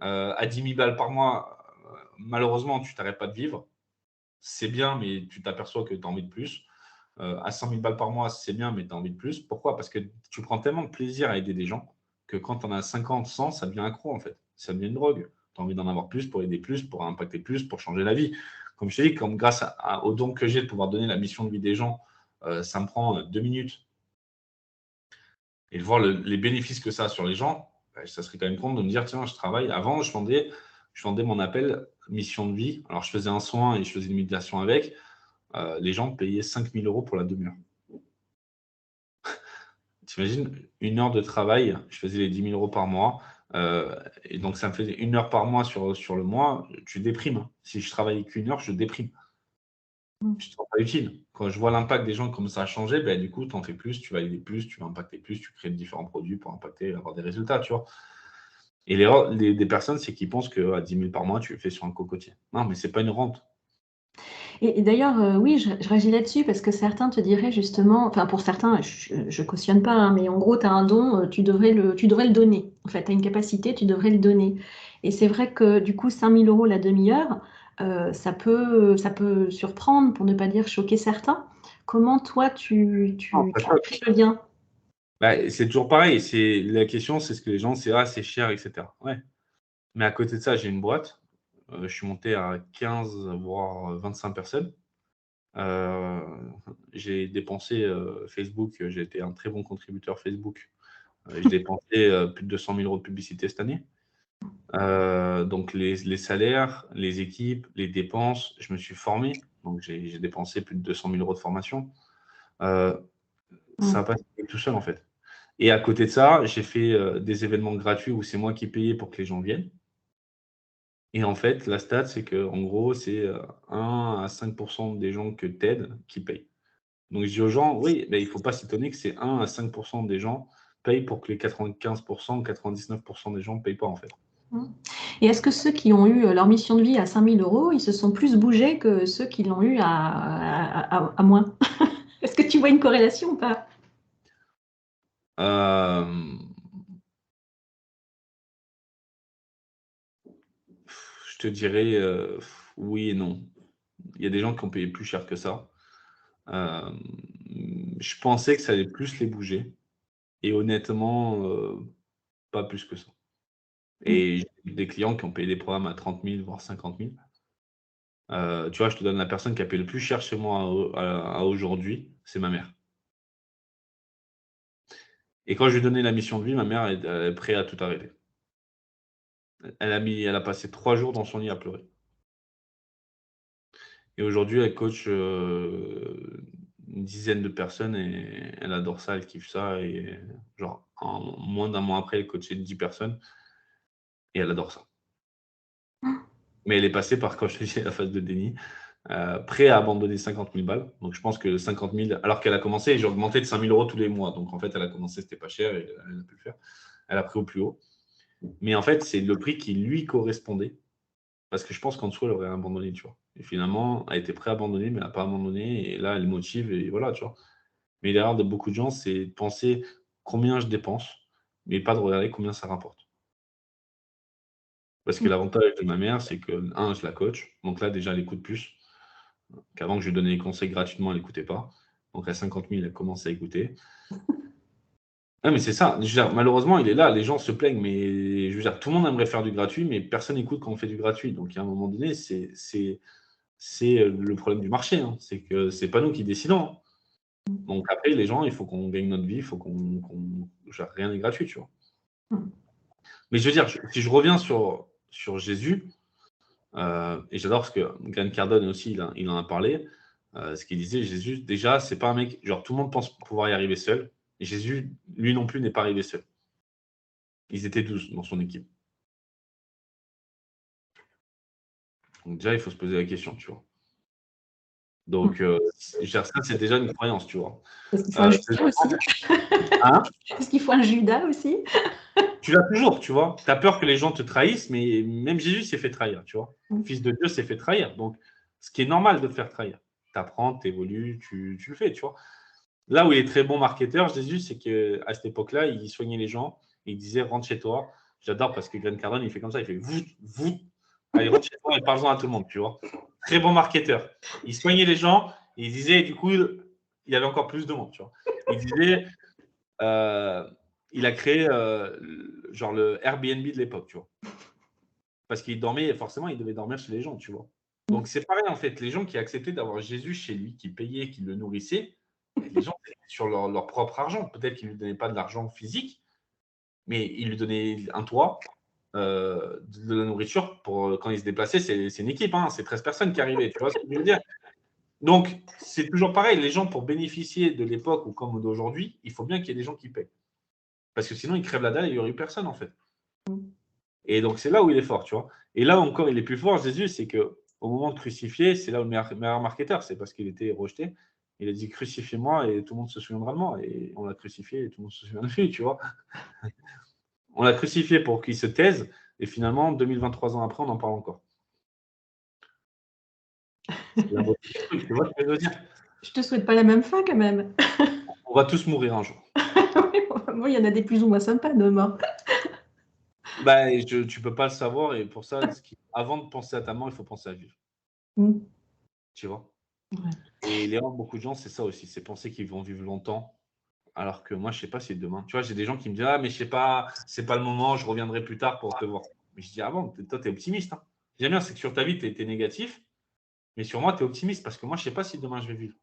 À 10 000 balles par mois, malheureusement, tu t'arrêtes pas de vivre. C'est bien, mais tu t'aperçois que tu as envie de plus. À 100 000 balles par mois, c'est bien, mais tu as envie de plus. Pourquoi? Parce que tu prends tellement de plaisir à aider des gens que quand tu en as 50, 100, ça devient accro en fait. Ça devient une drogue. Tu as envie d'en avoir plus pour aider plus, pour impacter plus, pour changer la vie. Comme je t'ai dit, comme grâce au don que j'ai de pouvoir donner la mission de vie des gens, ça me prend 2 minutes. Et de voir les bénéfices que ça a sur les gens, ça serait quand même compte de me dire, tiens, je travaille. Avant, je vendais mon appel mission de vie. Alors, je faisais un soin et je faisais une méditation avec. Les gens payaient 5 000 € pour la demi-heure. T'imagines, 1 heure de travail, je faisais les 10 000 € par mois. Et donc, ça me faisait 1 heure par mois sur le mois. Tu déprimes. Hein. Si je travaillais qu'1 heure, je déprime. Je ne te sens pas utile. Quand je vois l'impact des gens, comme ça a changé, ben, du coup, tu en fais plus, tu vas aider plus, tu vas impacter plus, tu crées différents produits pour impacter, avoir des résultats, tu vois. Et l'erreur des personnes, c'est qu'ils pensent qu'à 10 000 par mois, tu le fais sur un cocotier. Non, mais ce n'est pas une rente. Et d'ailleurs, oui, je réagis là-dessus parce que certains te diraient justement, enfin pour certains, je cautionne pas, hein, mais en gros, tu as un don, tu devrais le donner. En fait, tu as une capacité, tu devrais le donner. Et c'est vrai que du coup, 5 000 € la demi-heure, ça peut surprendre, pour ne pas dire choquer certains. Comment toi, Non, ça tu choque. fais le lien? Bah, c'est toujours pareil. La question, c'est ce que les gens, c'est cher, etc. Ouais. Mais à côté de ça, j'ai une boîte. Je suis monté à 15, voire 25 personnes. Euh, j'ai dépensé Facebook. J'ai été un très bon contributeur Facebook. J'ai dépensé plus de 200 000 € de publicité cette année. Donc, les salaires, les équipes, les dépenses, je me suis formé. Donc, j'ai dépensé plus de 200 000 € de formation. Ça n'a pas été tout seul, en fait. Et à côté de ça, j'ai fait des événements gratuits où c'est moi qui payais pour que les gens viennent. Et en fait, la stat, c'est qu'en gros, c'est 1 à 5 % des gens que tu aides qui payent. Donc, je dis aux gens, oui, mais il ne faut pas s'étonner que c'est 1 à 5 % des gens payent pour que les 95 % 99 % des gens ne payent pas, en fait. Et est-ce que ceux qui ont eu leur mission de vie à 5 000 €, ils se sont plus bougés que ceux qui l'ont eu à moins? Est-ce que tu vois une corrélation ou pas? Euh, je te dirais oui et non. Il y a des gens qui ont payé plus cher que ça. Euh, je pensais que ça allait plus les bouger. Et honnêtement, pas plus que ça. Et j'ai des clients qui ont payé des programmes à 30 000, voire 50 000. Tu vois, je te donne la personne qui a payé le plus cher chez moi à aujourd'hui, c'est ma mère. Et quand je lui ai donné la mission de vie, ma mère est prête à tout arrêter. Elle a passé 3 jours dans son lit à pleurer. Et aujourd'hui, elle coach une dizaine de personnes et elle adore ça, elle kiffe ça. Et genre, en moins d'un mois après, elle coachait 10 personnes et elle adore ça. Mais elle est passée par, quand je te dis, la phase de déni, prêt à abandonner 50 000 balles. Donc je pense que 50 000, alors qu'elle a commencé, j'ai augmenté de 5 000 euros tous les mois. Donc en fait, elle a commencé, c'était pas cher et elle a pu le faire. Elle a pris au plus haut. Mais en fait, c'est le prix qui lui correspondait. Parce que je pense qu'en dessous, elle aurait abandonné, tu vois. Et finalement, elle était prête à abandonner, mais elle n'a pas abandonné. Et là, elle motive et voilà, tu vois. Mais l'erreur de beaucoup de gens, c'est de penser combien je dépense, mais pas de regarder combien ça rapporte. Parce que l'avantage de ma mère, c'est que, un, je la coach. Donc là, déjà, elle écoute plus. Qu'avant que je lui donnais des conseils gratuitement, elle n'écoutait pas. Donc à 50 000, elle commence à écouter. Ah, mais c'est ça. Je veux dire, malheureusement, il est là. Les gens se plaignent, mais je veux dire, tout le monde aimerait faire du gratuit, mais personne n'écoute quand on fait du gratuit. Donc, à un moment donné, c'est le problème du marché. Hein. C'est que c'est pas nous qui décidons. Hein. Donc, après, les gens, il faut qu'on gagne notre vie, il faut rien n'est gratuit, tu vois. Mais je veux dire, si je reviens sur Jésus, et j'adore ce que Grant Cardone aussi, il en a parlé, ce qu'il disait, Jésus, déjà, c'est pas un mec, genre tout le monde pense pouvoir y arriver seul. Et Jésus, lui non plus, n'est pas arrivé seul. Ils étaient 12 dans son équipe. Donc déjà, il faut se poser la question, tu vois. Donc, ça, c'est déjà une croyance, tu vois. Est-ce qu'il faut un Judas aussi? Hein? Est-ce qu'il faut un Judas aussi? Tu l'as toujours, tu vois. Tu as peur que les gens te trahissent, mais même Jésus s'est fait trahir, tu vois. Fils de Dieu s'est fait trahir. Donc, ce qui est normal de te faire trahir. Tu apprends, tu évolues, tu le fais, tu vois. Là où il est très bon marketeur, Jésus, c'est qu'à cette époque-là, il soignait les gens. Et il disait, rentre chez toi. J'adore parce que Grant Cardone, il fait comme ça. Il fait, vous, allez, rentre chez toi et parle-en à tout le monde, tu vois. Très bon marketeur. Il soignait les gens et il disait, du coup, il y avait encore plus de monde, tu vois. Il disait, il a créé genre le Airbnb de l'époque, tu vois. Parce qu'il dormait, forcément, il devait dormir chez les gens, tu vois. Donc c'est pareil en fait, les gens qui acceptaient d'avoir Jésus chez lui, qui payaient, qui le nourrissaient, les gens étaient sur leur propre argent. Peut-être qu'ils ne lui donnaient pas de l'argent physique, mais ils lui donnaient un toit, de la nourriture pour quand ils se déplaçaient. C'est une équipe, hein, c'est 13 personnes qui arrivaient, tu vois ce que je veux dire. Donc c'est toujours pareil, les gens pour bénéficier de l'époque ou comme d'aujourd'hui, il faut bien qu'il y ait des gens qui paient. Parce que sinon, ils crèvent la dalle et il n'y aurait eu personne, en fait. Et donc, c'est là où il est fort, tu vois. Et là encore, il est plus fort, Jésus, c'est qu'au moment de crucifier, c'est là où le meilleur marketeur, c'est parce qu'il était rejeté. Il a dit crucifiez-moi et tout le monde se souviendra de moi. Et on l'a crucifié et tout le monde se souvient de lui, tu vois. On l'a crucifié pour qu'il se taise. Et finalement, 2023 ans après, on en parle encore. C'est la beauté du truc, tu vois ce que je veux dire? Je te souhaite pas la même fin quand même. On va tous mourir un jour. Bon, il y en a des plus ou moins sympas de mort. Bah, tu peux pas le savoir et pour ça, avant de penser à ta mort, il faut penser à vivre. Tu vois? Ouais. Et l'erreur de beaucoup de gens, c'est ça aussi, c'est penser qu'ils vont vivre longtemps, alors que moi, je sais pas si demain. Tu vois, j'ai des gens qui me disent ah mais je sais pas, c'est pas le moment, je reviendrai plus tard pour te voir. Mais je dis ah bon, toi tu es optimiste. Hein. J'aime bien, c'est que sur ta vie tu es négatif, mais sur moi tu es optimiste parce que moi je sais pas si demain je vais vivre.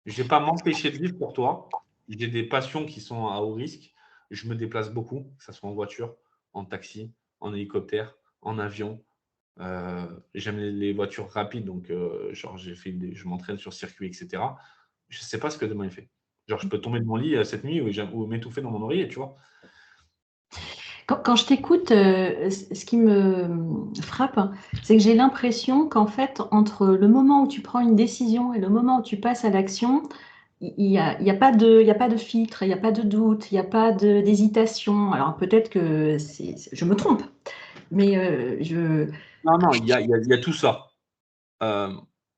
Je vais pas m'empêcher de vivre pour toi. J'ai des passions qui sont à haut risque. Je me déplace beaucoup, que ce soit en voiture, en taxi, en hélicoptère, en avion. J'aime les voitures rapides, donc genre je m'entraîne sur circuit, etc. Je sais pas ce que demain il fait. Genre, je peux tomber de mon lit cette nuit ou m'étouffer dans mon oreiller, tu vois. Quand je t'écoute, ce qui me frappe, c'est que j'ai l'impression qu'en fait, entre le moment où tu prends une décision et le moment où tu passes à l'action, il y a pas de filtre, il n'y a pas de doute, il n'y a pas d'hésitation. Alors peut-être que je me trompe, mais Non, il y a tout ça.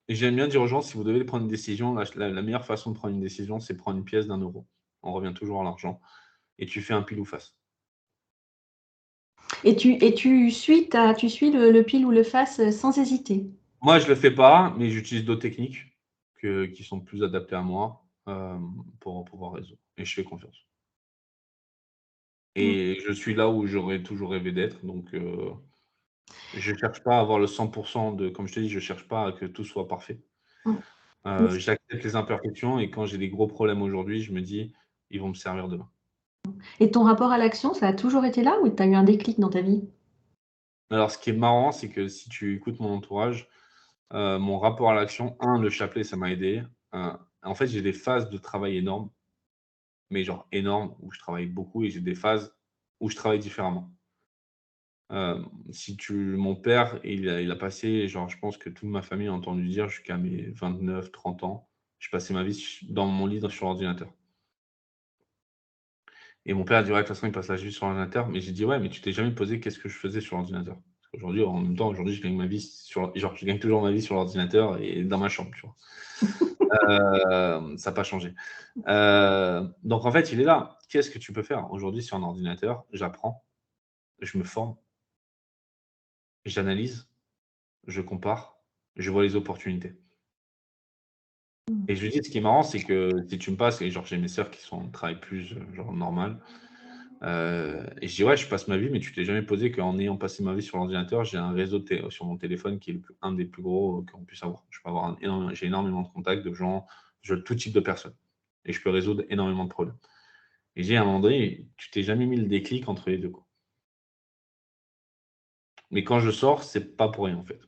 Et j'aime bien dire aux gens, si vous devez prendre une décision, la meilleure façon de prendre une décision, c'est prendre une pièce d'1 euro. On revient toujours à l'argent. Et tu fais un pile ou face. Et tu suis le pile ou le face sans hésiter. Moi, je le fais pas, mais j'utilise d'autres techniques qui sont plus adaptées à moi pour pouvoir résoudre. Et je fais confiance. Et je suis là où j'aurais toujours rêvé d'être. Donc, je ne cherche pas à avoir le 100% de. Comme je te dis, je ne cherche pas à que tout soit parfait. J'accepte les imperfections et quand j'ai des gros problèmes aujourd'hui, je me dis, ils vont me servir demain. Et ton rapport à l'action, ça a toujours été là ou tu as eu un déclic dans ta vie? Alors, ce qui est marrant, c'est que si tu écoutes mon entourage, mon rapport à l'action, le chapelet, ça m'a aidé. En fait, j'ai des phases de travail énormes, mais genre énormes, où je travaille beaucoup et j'ai des phases où je travaille différemment. Si tu Mon père, il a passé, genre, je pense que toute ma famille a entendu dire jusqu'à mes 29, 30 ans, je passais ma vie dans mon lit, sur l'ordinateur. Et mon père a dit: «Ouais, de toute façon, il passe la vie sur l'ordinateur». Mais j'ai dit: «Ouais, mais tu t'es jamais posé qu'est-ce que je faisais sur l'ordinateur?» Parce qu'aujourd'hui, en même temps, aujourd'hui, je gagne ma vie je gagne toujours ma vie sur l'ordinateur et dans ma chambre, tu vois? Ça n'a pas changé. Donc en fait, il est là. Qu'est-ce que tu peux faire? Aujourd'hui, sur un ordinateur, j'apprends, je me forme, j'analyse, je compare, je vois les opportunités. Et je lui dis, ce qui est marrant, c'est que si tu me passes, et genre j'ai mes sœurs travaillent plus, genre normal, et je dis: «Ouais, je passe ma vie, mais tu t'es jamais posé qu'en ayant passé ma vie sur l'ordinateur, j'ai un réseau sur mon téléphone qui est un des plus gros qu'on puisse avoir. Je peux avoir j'ai énormément de contacts de gens, tout type de personnes et je peux résoudre énormément de problèmes». Et j'ai à un moment donné, tu t'es jamais mis le déclic entre les 2 quoi. Mais quand je sors, c'est pas pour rien, en fait.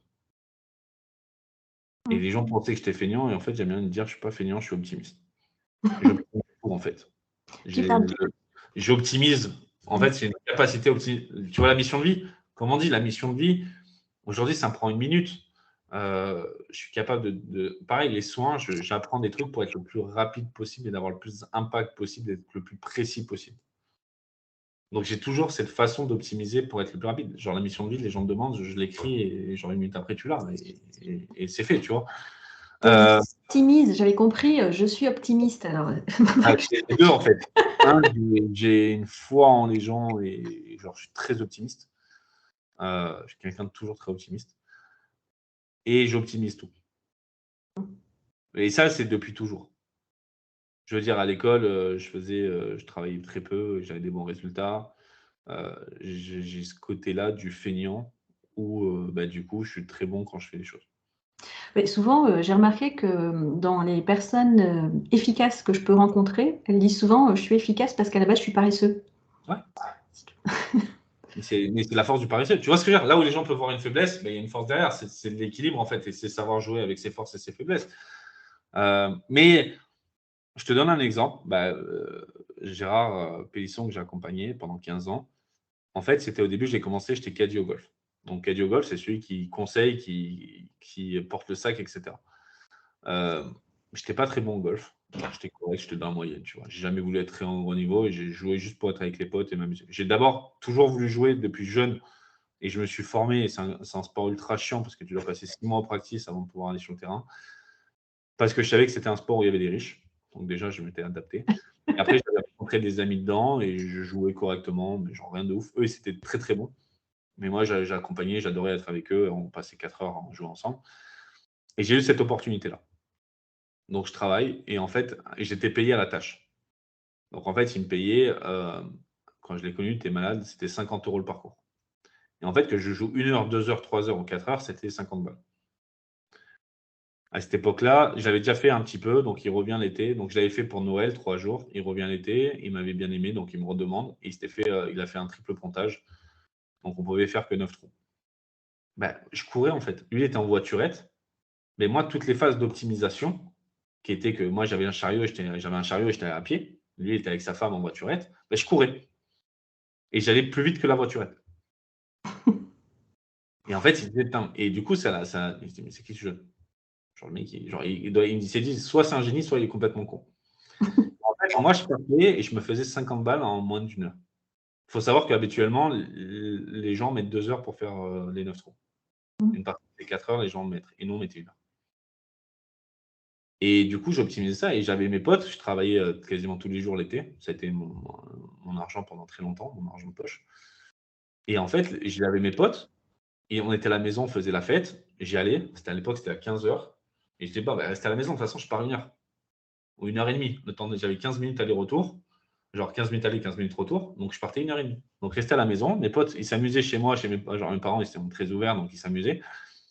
Et les gens pensaient que j'étais feignant et en fait, j'aime bien dire: «Je suis pas feignant, je suis optimiste». J'optimise tout, en fait. Tu J'ai parles J'optimise. En fait, c'est une capacité tu vois la mission de vie? Comme on dit, la mission de vie, aujourd'hui, ça me prend 1 minute. Je suis capable pareil, les soins, j'apprends des trucs pour être le plus rapide possible et d'avoir le plus d'impact possible, d'être le plus précis possible. Donc j'ai toujours cette façon d'optimiser pour être le plus rapide. Genre la mission de vie, les gens me demandent, je l'écris et genre 1 minute après, tu l'as et c'est fait, tu vois? tu as dit Heu, optimise, j'avais compris, je suis optimiste alors. c'est les 2 en fait. J'ai une foi en les gens et genre je suis très optimiste. Je suis quelqu'un de toujours très optimiste et j'optimise tout. Et ça, c'est depuis toujours. Je veux dire à l'école, je travaillais très peu, j'avais des bons résultats. J'ai ce côté-là du feignant où, bah, du coup, je suis très bon quand je fais les choses. Mais souvent, j'ai remarqué que, dans les personnes, efficaces que je peux rencontrer, elles disent souvent, «Je suis efficace parce qu'à la base je suis paresseux». Ouais, mais c'est la force du paresseux. Tu vois ce que je veux dire? Là où les gens peuvent voir une faiblesse, mais il y a une force derrière, c'est de l'équilibre en fait et c'est savoir jouer avec ses forces et ses faiblesses. Mais je te donne un exemple, bah, Gérard, Pélisson que j'ai accompagné pendant 15 ans. En fait, c'était au début, j'ai commencé, j'étais caddie au golf. Donc caddie au golf, c'est celui qui conseille, qui porte le sac, et cetera. J'étais pas très bon au golf. J'étais correct, j'étais dans la moyenne, tu vois? J'ai jamais voulu être très en haut niveau et j'ai joué juste pour être avec les potes et m'amuser. J'ai d'abord toujours voulu jouer depuis jeune et je me suis formé et c'est un sport ultra chiant parce que tu dois passer 6 mois en practice avant de pouvoir aller sur le terrain. Parce que je savais que c'était un sport où il y avait des riches. Donc déjà, je m'étais adapté. Et après, j'avais rencontré des amis dedans et je jouais correctement, mais genre rien de ouf. Eux, ils étaient très, très bons. Mais moi, j'ai accompagné, j'adorais être avec eux. On passait 4 heures à jouer ensemble. Et j'ai eu cette opportunité-là. Donc je travaille et en fait, j'étais payé à la tâche. Donc en fait, ils me payaient, quand je l'ai connu, tu es malade, c'était 50 € le parcours. Et en fait, que je joue 1 heure, 2 heures, 3 heures ou 4 heures, c'était 50 balles. À cette époque-là, j'avais déjà fait un petit peu, donc il revient l'été. Donc je l'avais fait pour Noël, 3 jours. Il revient l'été, il m'avait bien aimé, donc il me redemande. Et il a fait un triple pontage. Donc on pouvait faire que 9 trous. Bah, je courais en fait. Lui, il était en voiturette. Mais moi, toutes les phases d'optimisation, qui étaient que moi, j'avais un chariot et j'étais à pied. Lui, il était avec sa femme en voiturette. Bah, je courais. Et j'allais plus vite que la voiturette. Et en fait, il disait, putain. Et du coup, il dit, mais c'est qui ce jeune? Genre, le mec, il s'est dit, soit c'est un génie, soit il est complètement con. En fait, moi, je partais et je me faisais 50 balles en moins d'une heure. Il faut savoir qu'habituellement, les gens mettent 2 heures pour faire les 9 trous. Une partie, c'est 4 heures, les gens mettent. Et nous, on mettait 1 heure. Et du coup, j'optimisais ça et j'avais mes potes. Je travaillais quasiment tous les jours l'été. Ça a été mon argent pendant très longtemps, mon argent de poche. Et en fait, j'avais mes potes et on était à la maison, on faisait la fête. J'y allais. C'était à l'époque, c'était à 15 heures. Et je disais, bah, restez à la maison. De toute façon, je pars 1 heure ou 1 heure et demie. J'avais 15 minutes aller-retour. Genre 15 minutes aller, 15 minutes retour. Donc je partais 1 heure et demie. Donc rester à la maison. Mes potes, ils s'amusaient chez moi, genre mes parents, ils étaient très ouverts, donc ils s'amusaient.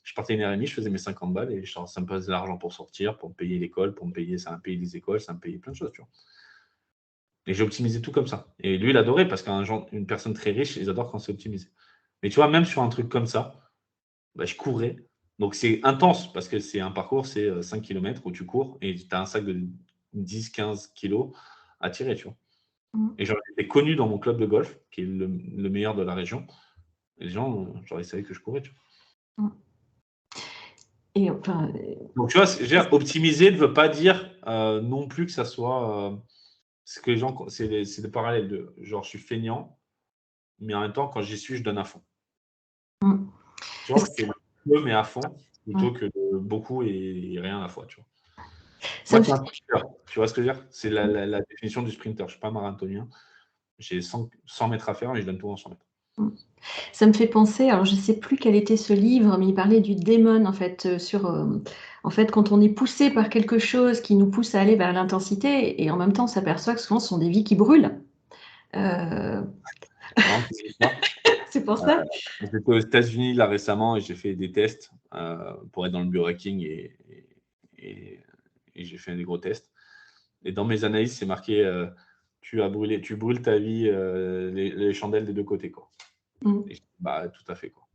Je partais 1 heure et demie, je faisais mes 50 balles et ça me faisait de l'argent pour sortir, pour me payer l'école, ça me payait les écoles, ça me payait plein de choses, tu vois. Et j'ai optimisé tout comme ça. Et lui, il adorait parce qu'une personne très riche, ils adorent quand c'est optimisé. Mais tu vois, même sur un truc comme ça, bah, je courais. Donc, c'est intense parce que c'est un parcours, c'est 5 km où tu cours et tu as un sac de 10-15 kilos à tirer, tu vois. Mm. Et j'aurais été connu dans mon club de golf, qui est le meilleur de la région. Et les gens, j'aurais savé que je courais, tu vois. Mm. Et enfin, Donc, tu vois, optimiser ne veut pas dire non plus que ça soit. Ce que les gens, c'est des parallèles de genre, je suis feignant, mais en même temps, quand j'y suis, je donne à fond. mm. Tu vois, Est-ce que c'est peu, mais à fond, ouais. plutôt que de beaucoup et rien à la fois, tu vois. Ça Moi, me c'est un fait, sprinter, tu vois ce que je veux dire? C'est la définition du sprinter. Je ne suis pas marathonien. J'ai 100 mètres à faire et je donne tout en 100 mètres. mm. Ça me fait penser, alors je ne sais plus quel était ce livre, mais il parlait du démon en fait, en fait quand on est poussé par quelque chose qui nous pousse à aller vers l'intensité, et en même temps on s'aperçoit que souvent ce sont des vies qui brûlent. Euh, C'est marrant que tu dises ça. c'est pour ça. J'étais aux États-Unis là récemment et j'ai fait des tests pour être dans le biohacking et, et j'ai fait des gros tests. Et dans mes analyses, c'est marqué tu brûles ta vie, les chandelles des deux côtés, quoi. Mm. Et bah, tout à fait, quoi.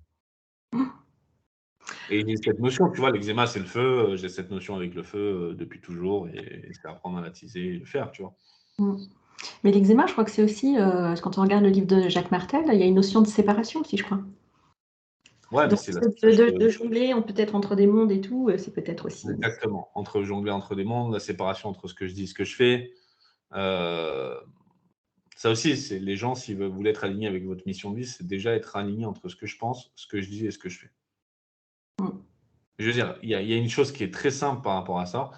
Et j'ai cette notion, tu vois, l'eczéma, c'est le feu. J'ai cette notion avec le feu depuis toujours et c'est apprendre à l'attiser et le faire, tu vois. Mm. Mais l'eczéma, je crois que c'est aussi, quand on regarde le livre de Jacques Martel, il y a une notion de séparation aussi, je crois. Ouais, mais Donc c'est la sensation de jongler peut-être entre des mondes et tout, c'est peut-être aussi. exactement. Entre jongler entre des mondes, la séparation entre ce que je dis et ce que je fais. Euh, Ça aussi, c'est les gens, s'ils voulaient être alignés avec votre mission de vie, c'est déjà être aligné entre ce que je pense, ce que je dis et ce que je fais. Mm. Je veux dire, il y a une chose qui est très simple par rapport à ça,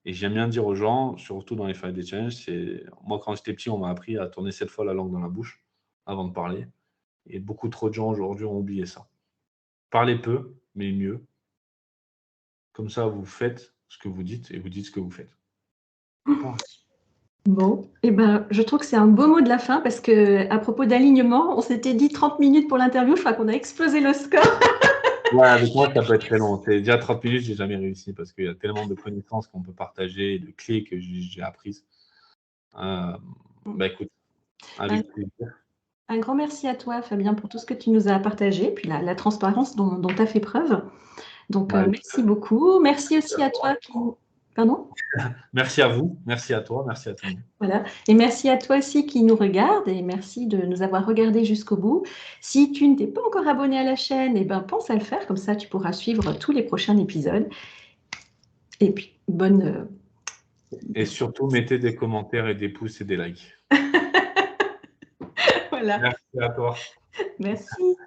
et j'aime bien dire aux gens, surtout dans les Friday Challenge, c'est moi quand j'étais petit, on m'a appris à tourner 7 fois la langue dans la bouche avant de parler, et beaucoup trop de gens aujourd'hui ont oublié ça. Parlez peu, mais mieux. Comme ça, vous faites ce que vous dites et vous dites ce que vous faites. Point. Bon, et ben, je trouve que c'est un beau mot de la fin parce que à propos d'alignement, on s'était dit 30 minutes pour l'interview, je crois qu'on a explosé le score. Ouais, avec moi, ça peut être très long. C'est déjà 30 minutes, j'ai jamais réussi parce qu'il y a tellement de connaissances qu'on peut partager, de clés que j'ai apprises. Bah écoute, Un, avec plaisir. un grand merci à toi, Fabien, pour tout ce que tu nous as partagé, puis la transparence dont tu as fait preuve. Donc, Bah, merci beaucoup. Merci aussi à toi qui... Pardon? merci à vous, merci à toi, merci à tout le monde. Voilà. Et merci à toi aussi qui nous regarde et merci de nous avoir regardés jusqu'au bout. Si tu ne t'es pas encore abonné à la chaîne, eh ben, pense à le faire, comme ça tu pourras suivre tous les prochains épisodes. Et puis, bonne... Et surtout, mettez des commentaires et des pouces et des likes. Voilà. Merci à toi. Merci.